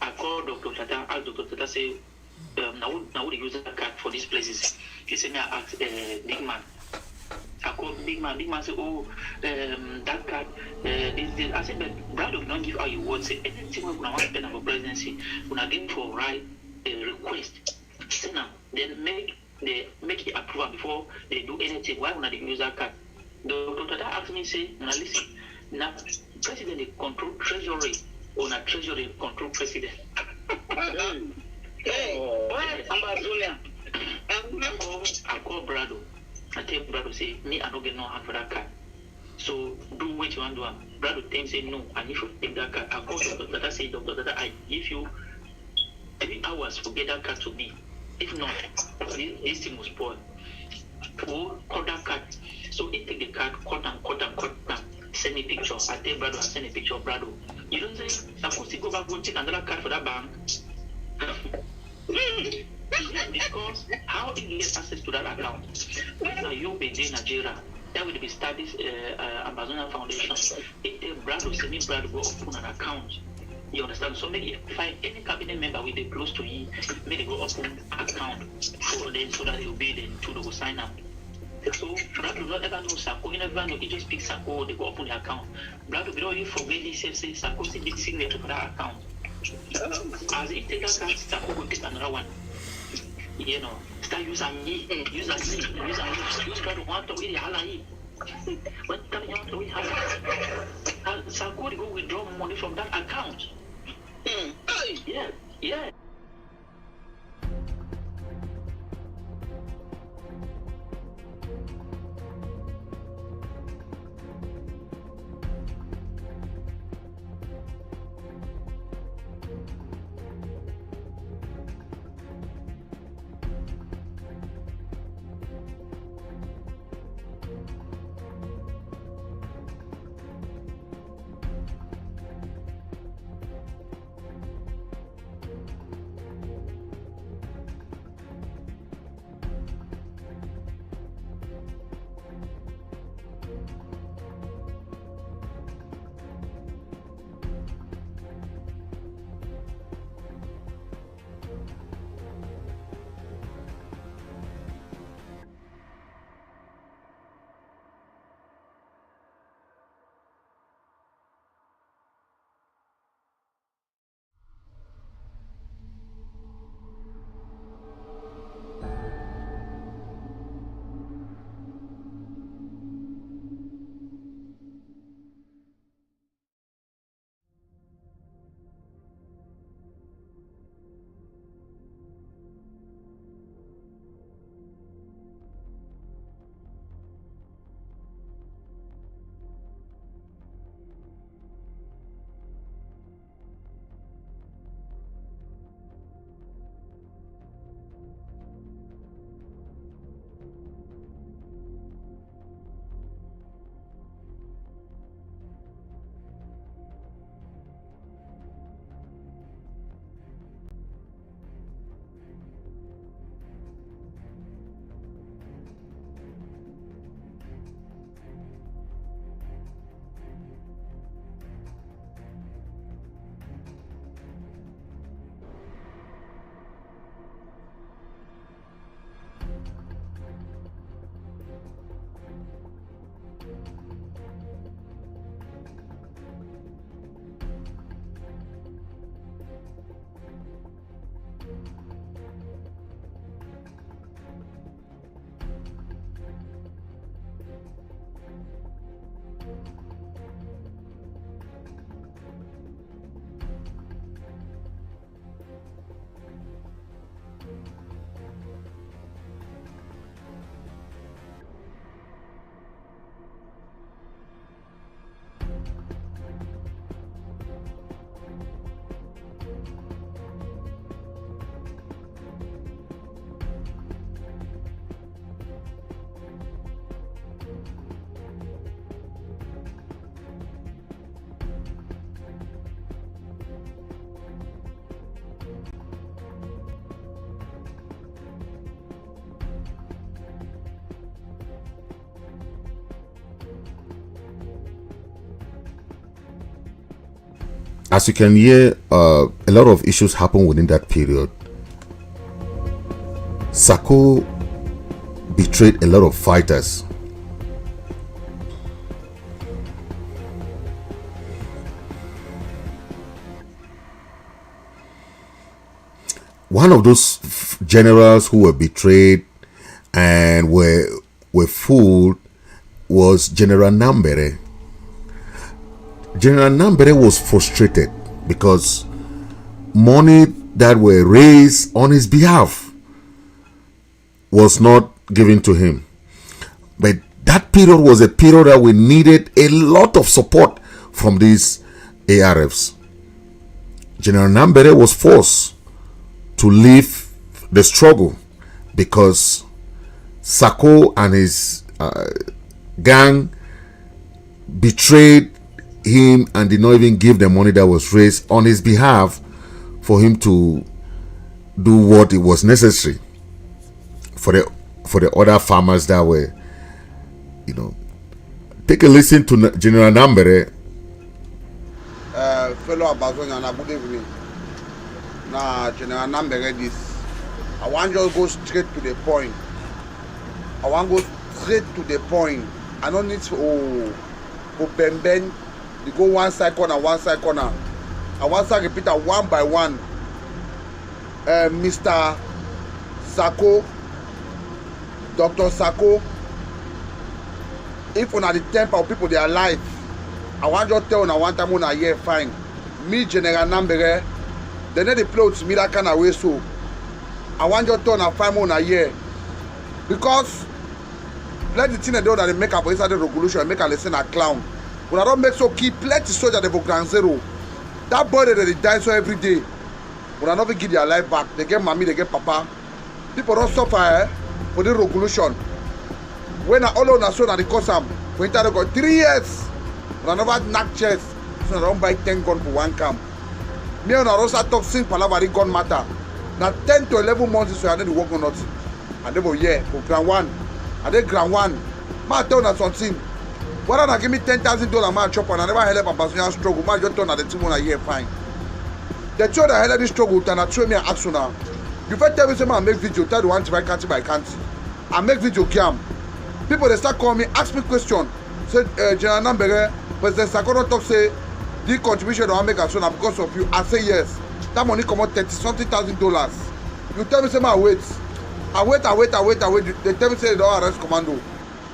I call Dr. Tata. Ask Dr. Tata say, now they use that card for these places. He said, me I ask big man. I call big man. Big man say, oh, that card. This. I said, but brother, don't give how you want. Say anything we want to spend for presidency. When I get for right request, send them. Then they make it approval before they do anything. Why would they use that card? Dr. Tata asked me, say, now listen, now president they control treasury, or not treasury control president. I call Brado. I tell Brado, say, me, I don't get no hand for that card. So do what you want to do. Brado tell me, say, no, I need to take that card. I call Dr. Tata, say, Dr. Tata, I give you 3 hours to get that card to me. If not, this thing will spoil. Or cut that card. So he take the card, cut and send me picture. I tell Brado, I send a picture of Brado. You don't say, supposed to go back and take another card for that bank. Because how he gets access to that account? When you be in Nigeria, that will be studies Amazonian Foundation. He tell Brado, send me Brado go open an account. You understand? So maybe if any cabinet member will be close to you, maybe go open account for them so that they will be then to go sign up. So Brado not ever know Sako, you never know, he just pick Sako, they go open the account. Brado we don't even forget he say Sako is a big signature for that account. As he take that card, Sako will take another one. You know, start using me, use Brado want to really holla him. When you want to holla, Sako go withdraw money from that account. Yeah. as you can hear, a lot of issues happened within that period. Sako betrayed a lot of fighters. One of those generals who were betrayed and were fooled was General Nambere. General Nambere was frustrated because money that were raised on his behalf was not given to him. But that period was a period that we needed a lot of support from these ARFs. General Nambere was forced to leave the struggle because Sako and his gang betrayed him and did not even give the money that was raised on his behalf for him to do what it was necessary for the other farmers that were, take a listen to General Nambere. Fellow Ambazonian, good evening. Now, General Nambere, this I want you to go straight to the point. I want to go straight to the point. I don't need to bend. You go one side corner, one side corner. I want to repeat that one by one. Mr. Sako, Dr. Sako, if on the temper of people they are alive, I want you to tell on one time on a year fine. Me, General Nambere, they need to play with me that kind of way. So I want you to tell on 5 months a year. Because let the thing they do that they make up inside the revolution and make a lesson a clown. When I don't make so keep plenty soldiers they for ground zero. That boy that they die so every day. When I never give their life back, they get mommy, they get papa. People don't suffer for the revolution. When I all on a son and the cause them, when I got 3 years, when I never knock chest, so I don't buy 10 guns for one camp. Me and I also talk since Palavary gun matter. Now 10 to 11 months so I need to work on nothing. And they go, yeah, for ground one. And then ground one. Ma tell us something. Why don't I give me $10,000 man chop and I never help a Brazilian struggle? Ma just turn at the team on a year fine. The two that held this struggle and I show me an action now. You first tell me say man make video, tell the one to buy country by country. I make video cam. People they start calling me, ask me question. Say General Nambere, President Sako don't talk say the contribution I make as soon because of you. I say yes. That money come out $30,000. You tell me say man wait. I wait. They tell me say they don't arrest commando.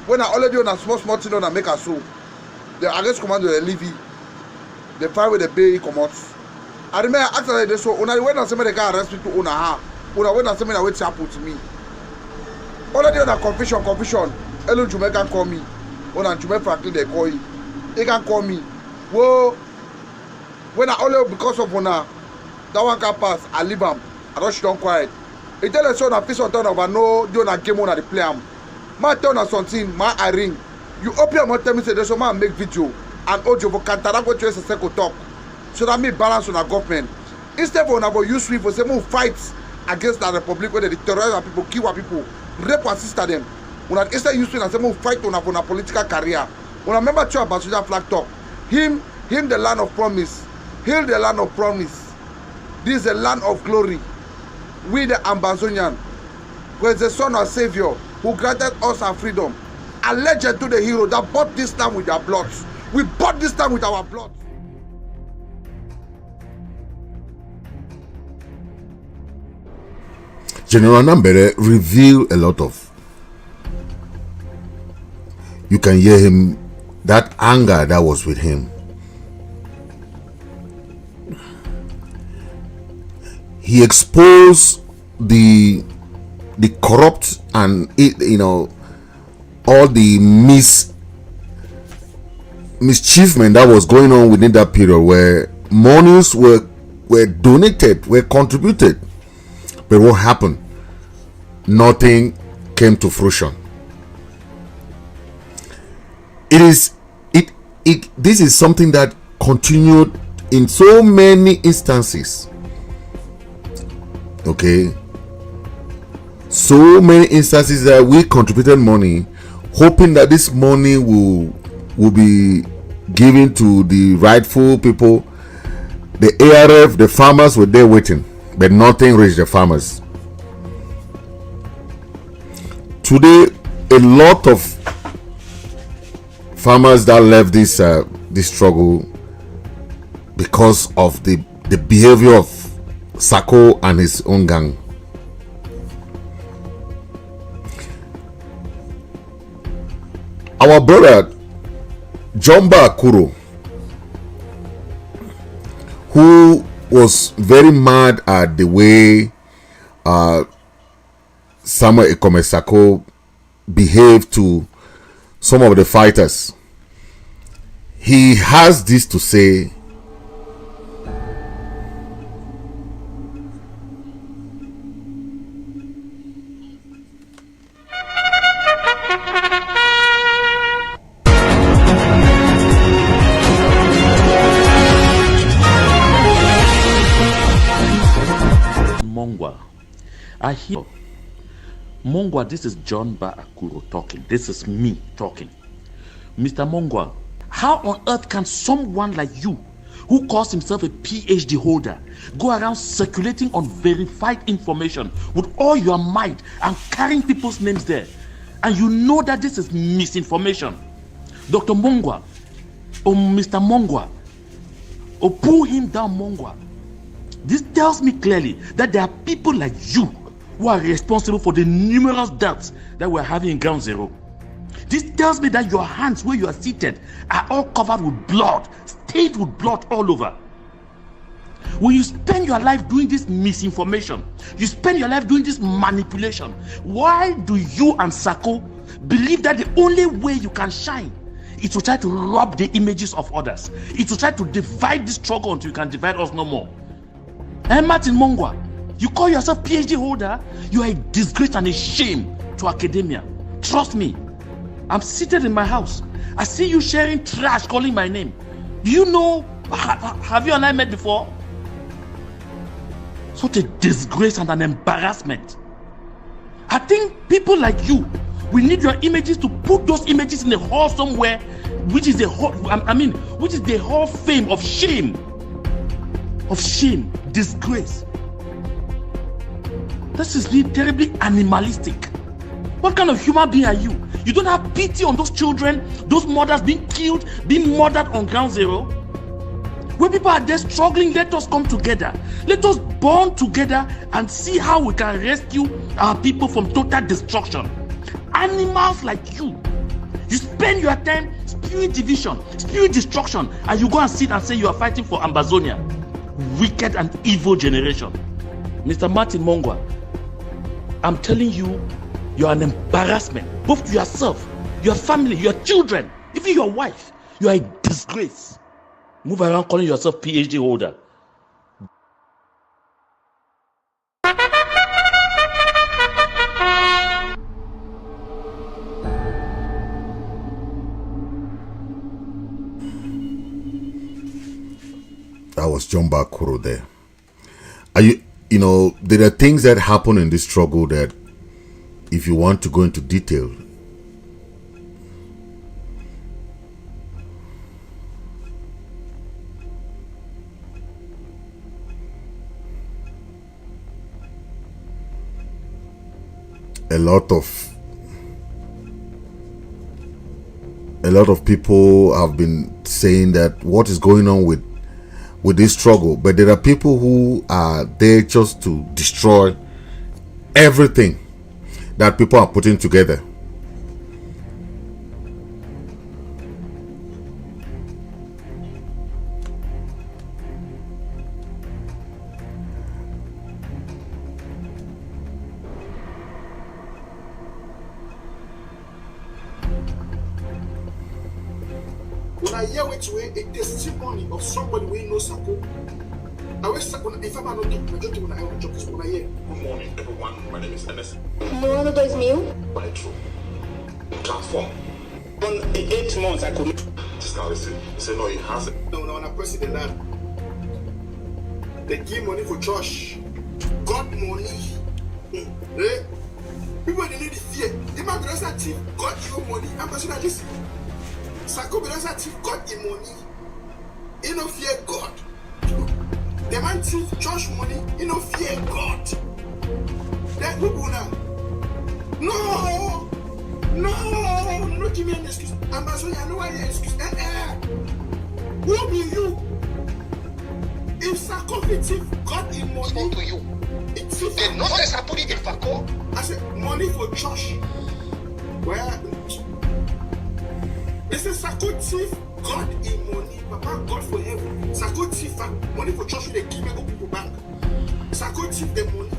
When I already on a small thing on I make a so. The arrest commando they leave it. They fight with the bay come out. I remember after they so when I say me they can arrest me to own a ha. When I say me they wait happen to me. Already on a confusion. Hello Jamaican call me. When I'm Jamaican Franklin they call you. They can call me. Whoa. When I only because of one that one can pass, I leave him. I don't shut down quiet. He tell us on a piece of turn over no do not game on at the play am. My turn or something, my I ring. You open your mouth tell me say there's some man make video and audio for Cantara go to Sako talk. So that me balance on our government. Instead of about use we for say more fights against the republic where they terrorize people, kill our people, rape and sister them. When I instead use and say more fight on a political career. When I remember to about that flag talk, him the land of promise, heal the land of promise. This is the land of glory. We the Ambazonian, who is the son of Savior, who granted us our freedom. Alleged to the hero that bought this land with their blood. We bought this land with our blood. General Nambere revealed a lot of. You can hear him, that anger that was with him. He exposed the corrupt and all the mischievement that was going on within that period where monies were donated, were contributed. But what happened? Nothing came to fruition. This is something that continued in so many instances. Okay, so many instances that we contributed money hoping that this money will be given to the rightful people, the ARF, the farmers were there waiting, but nothing reached the farmers. Today, a lot of farmers that left this struggle because of the behavior of Sako and his own gang. Our brother Jomba Akuro, who was very mad at the way Samuel Ekome Sako behaved to some of the fighters, he has this to say. I hear Mongwa, this is John Ba Akuro talking. This is me talking. Mr. Mongwa, how on earth can someone like you, who calls himself a PhD holder, go around circulating unverified information with all your might and carrying people's names there? And you know that this is misinformation. Dr. Mongwa, or Mr. Mongwa, or pull him down, Mongwa. This tells me clearly that there are people like you who are responsible for the numerous deaths that we're having in Ground Zero. This tells me that your hands where you are seated are all covered with blood, stained with blood all over. When you spend your life doing this misinformation, you spend your life doing this manipulation, why do you and Sako believe that the only way you can shine is to try to rob the images of others? It's to try to divide the struggle until you can divide us no more. And Martin Mongwa, you call yourself PhD holder, you are a disgrace and a shame to academia. Trust me, I'm seated in my house. I see you sharing trash, calling my name. Do you know, have you and I met before? Such a disgrace and an embarrassment. I think people like you, we need your images to put those images in a hall somewhere, which is the hall, which is the hall of fame of shame. Of shame, disgrace. This is really terribly animalistic. What kind of human being are you? You don't have pity on those children, those mothers being killed, being murdered on Ground Zero? When people are there struggling, let us come together. Let us bond together and see how we can rescue our people from total destruction. Animals like you, you spend your time spewing division, spewing destruction, and you go and sit and say you are fighting for Ambazonia. Wicked and evil generation. Mr. Martin Mongwa, I'm telling you, you're an embarrassment, both to yourself, your family, your children, even your wife. You are a disgrace. Move around calling yourself PhD holder. That was John Bakuro there. You know, there are things that happen in this struggle that, if you want to go into detail, a lot of people have been saying that what is going on with this struggle, but there are people who are there just to destroy everything that people are putting together. When I hear which way a testimony of somebody we know Sako, I wish Sako, if I'm not talking, I don't want to job this one here. Good morning, everyone. My name is Ernest. No ano 2000? By true. Transform. On 8 months, I could. This guy listen. He said no, he hasn't. No, when I press the land, they give money for church. God money. Eh? People they need the fear. The man does not thief. God your money. I'm going to listen. Sako does not thief. God the money. He don't fear God. The man thief church money, you know, fear God. Then who go now? No, give me an excuse. Ambassador, I know why you excuse. Who be you? If Sako thief got in money, spoke to you. It's the nonsense I put it in Sako. I said money for church. Where? They say Sako thief God in money. Papa God for heaven. Sako thief money for church. They give me go people bank. Sako thief the money.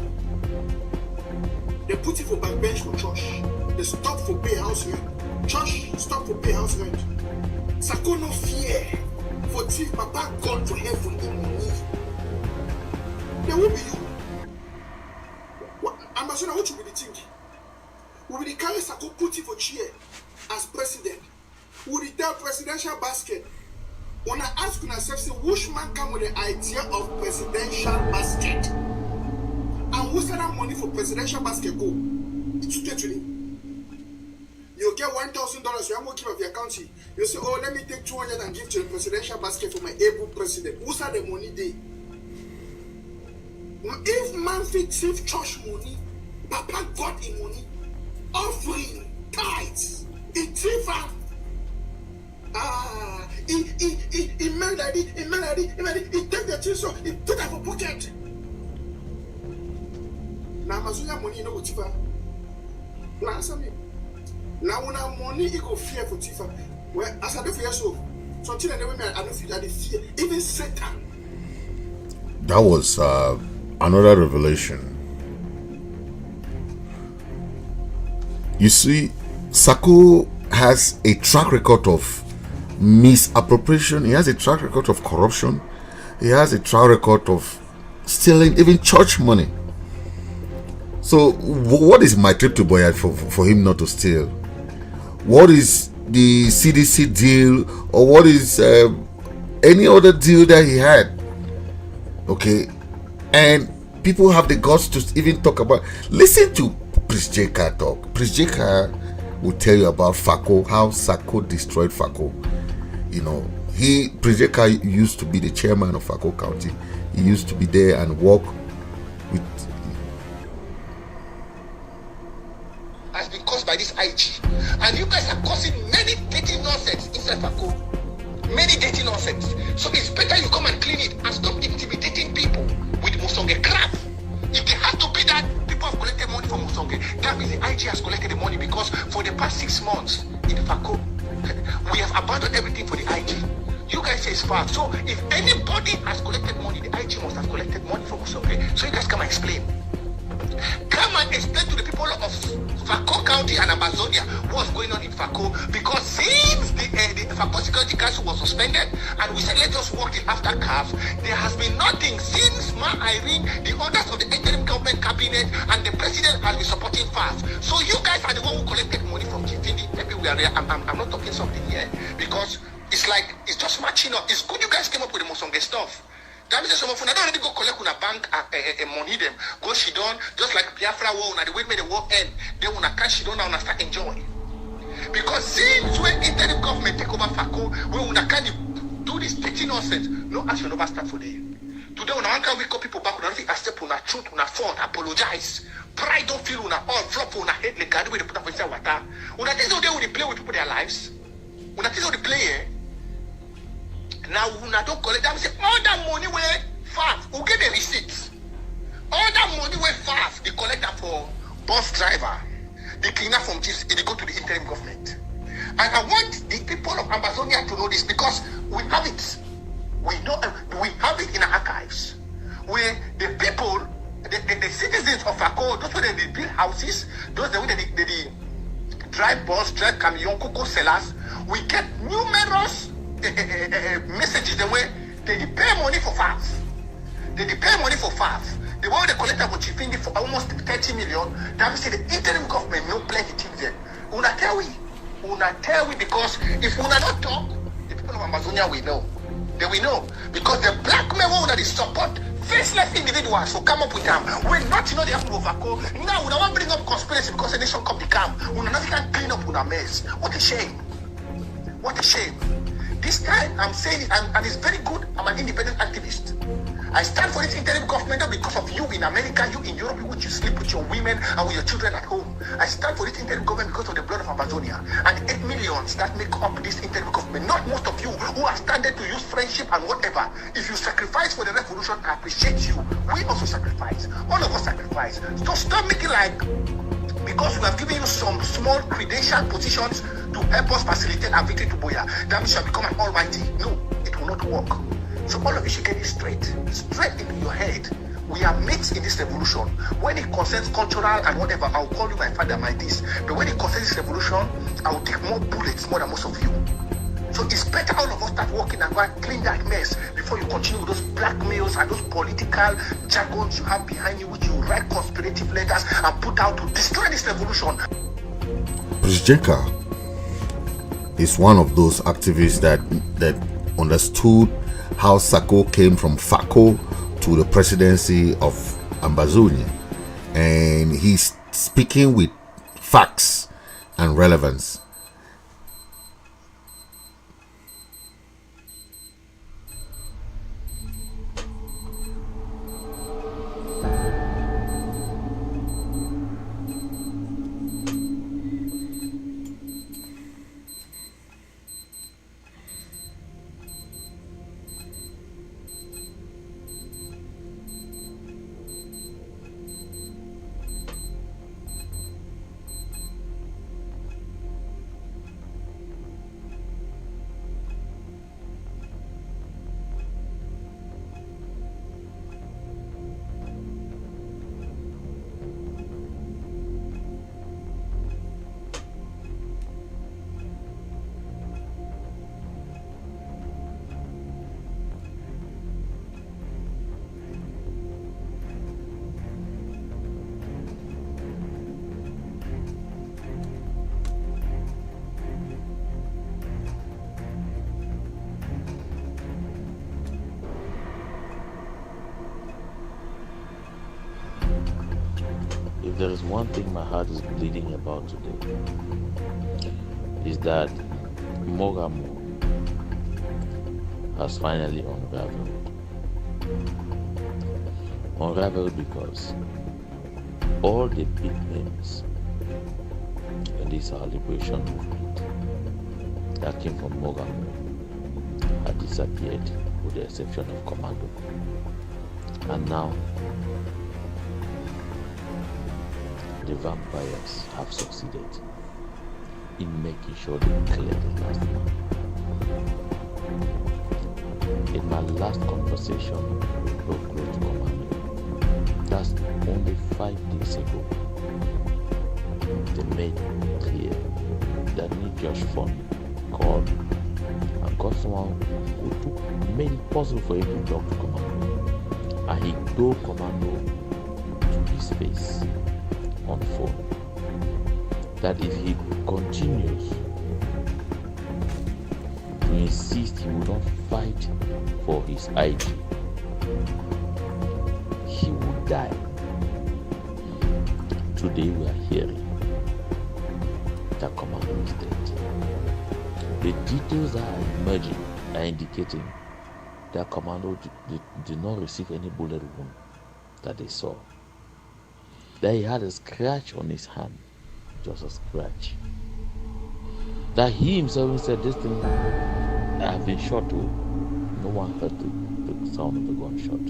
They put it for bank bench for church. They stop for pay house rent. Church stop for pay house rent. Sako no fear for thief Papa God for heaven in money. There will be you. Ambassador, what you be the think? We will carry Sako put it for chair as president. We will tell presidential basket. When I ask yourself, say which man come with the idea of presidential basket? And who said that money for presidential basket go? It's today. You get $1,000. You have more keep of your account. You say, oh, let me take 200 and give to the presidential basket for my able president. Who said the money there? If man fit save church money, Papa got in money, offering, tithes, it thief. He made that, he take the thing so he put that for pocket. Now Mazuya money no tifa. Now answer me. Now when our money he go fear for tifa. Well, as I do for yourself, something that never I don't feel that fear. Even Satan. That was another revelation. You see, Sako has a track record of misappropriation. He has a track record of corruption. He has a track record of stealing even church money. So what is my trip to Boyard for him not to steal? What is the CDC deal, or what is any other deal that he had? Okay, and people have the guts to even talk about. Listen to Priest Jeka talk. Priest Jeka will tell you about Sako, how Sako destroyed Sako. You know, Priest Jeka used to be the chairman of Sako County. He used to be there and work with. Has been caused by this IG, and you guys are causing many dirty nonsense inside Sako. Many dirty nonsense. So it's better you come and clean it and stop intimidating people with Musonge crap. If they have to be that, people have collected money from Musonge. That means the IG has collected the money, because for the past 6 months in Sako, we have abandoned everything for the IG. You guys say it's far. So if anybody has collected money, the IG must have collected money from Musonge. So you guys come and explain. Come and explain to the people of Sako County and Amazonia what's going on in Sako, because since the Sako Security Council was suspended and we said let us work till after CAF, there has been nothing since Ma Irene, the orders of the interim government cabinet, and the president has been supporting FAF. So you guys are the one who collected money from Kifindi. Maybe we are there. I'm not talking something here, because it's like it's just matching up. It's good you guys came up with the Musonge stuff. That means some of you don't already go collect on a bank money them. Go she done, just like Biafra war, the way made the war end, they wanna cash she don't now start enjoy. Because since when interim government take over Sako, we wanna kind of do this dirty nonsense, no action over start for them. Today when I can wake up people back, when I think accept on a truth, on a fault, apologize. Pride don't feel on a all flop on a head, the guard way they put up inside water. When I think they will play with people their lives, when I think they play. Now we don't collect them. Say all that money where fast, we get the receipts. All that money where fast, they collect them for bus driver, they cleaner from this, they go to the interim government. And I want the people of Amazonia to know this, because we have it. We have it in our archives. Where the people, the citizens of Sako, those who they build houses, those who they drive bus, drive camion, cocoa sellers, we get numerous messages the way they pay money for FAF. They pay money for FAF. The one they collect about Chifindi for almost 30 million. That means the interim government no play the things there. Una tell we, because if una not talk, the people of Amazonia will know. They will know. Because the blackmail that is support faceless individuals who come up with them. We're not the apple of Sako. Now we don't want to bring up conspiracy because the nation come to come. We not can clean up on a mess. What a shame. What a shame. This time I'm saying it, and it's very good. I'm an independent activist. I stand for this interim government not because of you in America, you in Europe, which you sleep with your women and with your children at home. I stand for this interim government because of the blood of Amazonia and the 8 millions that make up this interim government. Not most of you who are standing to use friendship and whatever. If you sacrifice for the revolution, I appreciate you. We also sacrifice. All of us sacrifice. So stop making like, because we have given you some small credential positions to help us facilitate our victory to Boya, that we shall become an almighty. No, it will not work. So all of you should get it straight in your head. We are mates in this revolution. When it concerns cultural and whatever, I'll call you my father, my this. But when it concerns this revolution, I will take more bullets more than most of you. So it's better all of us start working and go and clean that mess before you continue with those blackmails and those political jargons you have behind you, which you write conspirative letters and put out to destroy this revolution. Treachery is one of those activists that understood how Sako came from Sako to the presidency of Amazonia, and he's speaking with facts and relevance. If there is one thing my heart is bleeding about today, is that Mogamo has finally unraveled. Unraveled because all the big names in this our liberation movement that came from Mogamo had disappeared with the exception of Commando. And now the vampires have succeeded in making sure they clear the last man. In my last conversation with Local Commando, that's only 5 days ago, they made clear that New Josh Fund called and got someone who made it possible for him to talk to Commando, and he told Commando to his face on the phone that if he continues to insist he will not fight for his IG, he will die. Today we are hearing that Commando is dead. The details that are emerging are indicating that Commando did not receive any bullet wound that they saw. That he had a scratch on his hand, just a scratch. That he himself said, this thing, I have been shot to. No one heard the sound of the gunshot.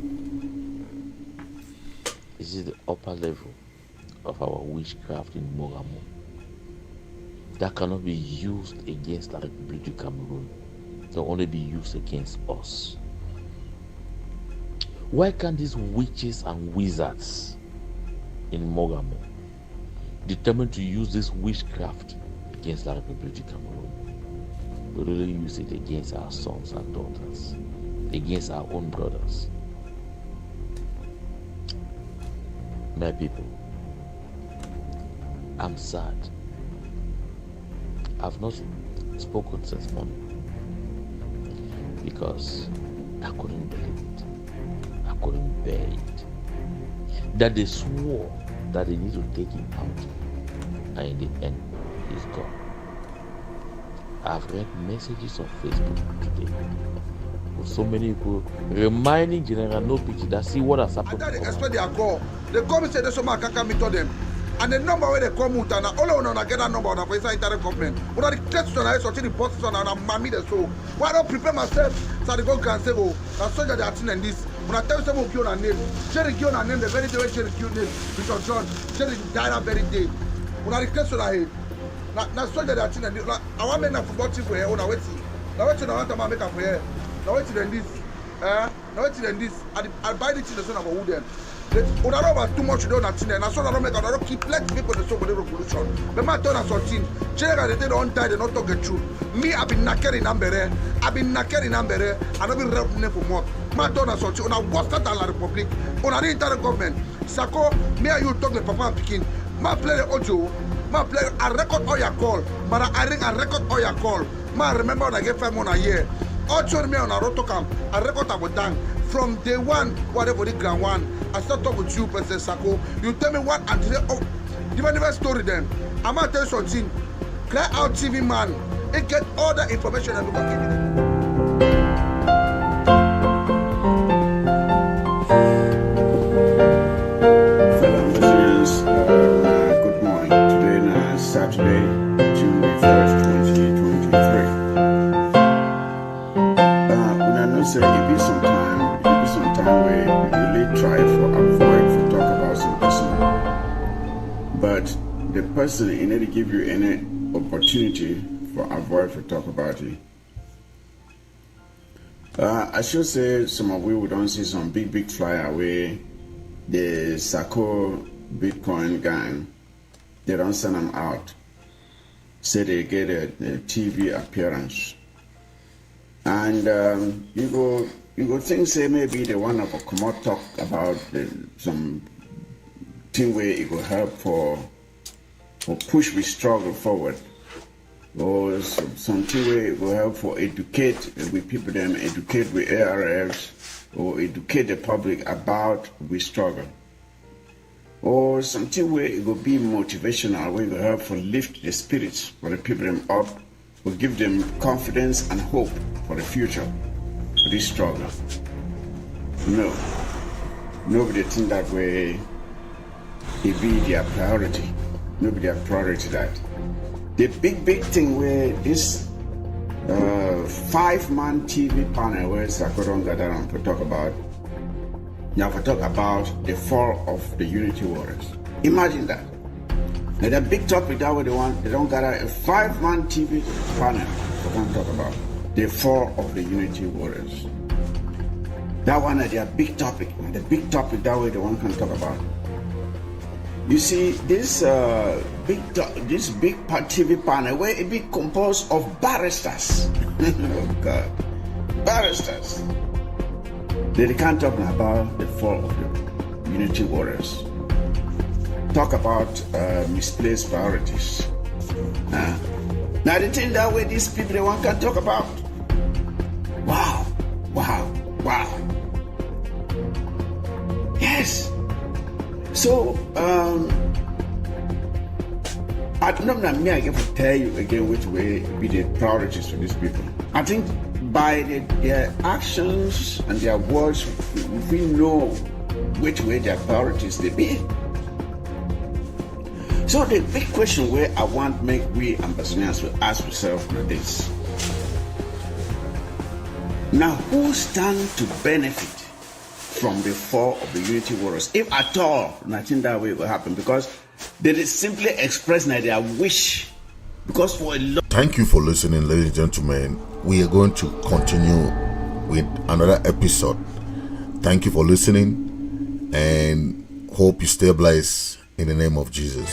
This is the upper level of our witchcraft in Mogamo that cannot be used against the Republic of Cameroon. They will only be used against us. Why can't these witches and wizards in Mogamo determined to use this witchcraft against the Republic of Cameroon? We really use it against our sons and daughters, against our own brothers. My people, I'm sad. I've not spoken since morning because I couldn't believe it. I couldn't bear it. That they swore that they need to take him out, and in the end, he's gone. I've read messages on Facebook today so many people reminding General No Picture that see what has happened. They expect their call. They come and say there's some can't meet them. And the number where they come out and all of them get that number on the internet government. But the question I saw the post on and mammy the so. Why don't prepare myself so they go and say, oh, that soldier they are attending this. When I tell someone kill a name, Jerry kill a name the very day when Jerry kill name, Bishop John, Jerry died that very day. When I request on I now soldier they are attending this. I want to make a football team for here. Now wait, now wait, now want to make up for here. Now wait till this. Now wait till this. I buy the thing the son of a wooden. When I know too much, you don't have and I saw that make I keep let people the so with the revolution. But my turn as 14. Generally, they don't die, they don't talk the truth. Me, I've been knackered in Ambere. I've been knackered in Ambere. And I've been revenue for more. My turn as 14. On a worse than la Republic. On a entire government. Sako, me and you talk the Papa and Pekin. My play the audio. My play I record all your call. But I ring and record all your call. My remember when I get 5 months a year. Also me on a rotocam. I record about dang. From day one, whatever the ground one, I start talking with you, President Sako. You tell me what and say, oh, different story then. I'm gonna tell you something. Clear out TV man. It get all the information and we can give it. Good morning. Today is Saturday, June 3rd, 2023. When I know say it be some time where you really try for avoid to talk about some person, but the person in it give you any opportunity for avoid to talk about it. I should say some of we don't see some big flyer where the Sako Bitcoin gang, they don't send them out. Say they get a TV appearance. And you go think say maybe the one of a come out talk about some thing where it will help for push we struggle forward, or something where it will help for educate with people them educate with ARFs or educate the public about we struggle, or something where it will be motivational where it will help for lift the spirits for the people them up, will give them confidence and hope for the future. This struggle. No. Nobody think that way it be their priority. Nobody their priority that. The big thing where this 5-man TV panel where Sako don't gather and to talk about. Now to talk about the fall of the Unity Warriors. Imagine that. Now the big topic that way they don't gather a 5-man TV panel to talk about. The fall of the Unity Warriors. That one is their big topic. And the big topic that way the one can talk about. You see, this big TV panel where it be composed of barristers. Oh God, barristers. They can't talk about the fall of the Unity Warriors. Talk about misplaced priorities. Now the thing that way these people they want can talk about. Wow. Yes. So I don't know me I can tell you again which way be the priorities for these people. I think by their actions and their words we know which way their priorities they be. So the big question where I want make we ambassadors to ask ourselves this. Now who stand to benefit from the fall of the Unity Warriors? If at all, nothing that way will happen, because they simply express their wish. Because for a long Thank you for listening, ladies and gentlemen. We are going to continue with another episode. Thank you for listening and hope you stay blessed in the name of Jesus.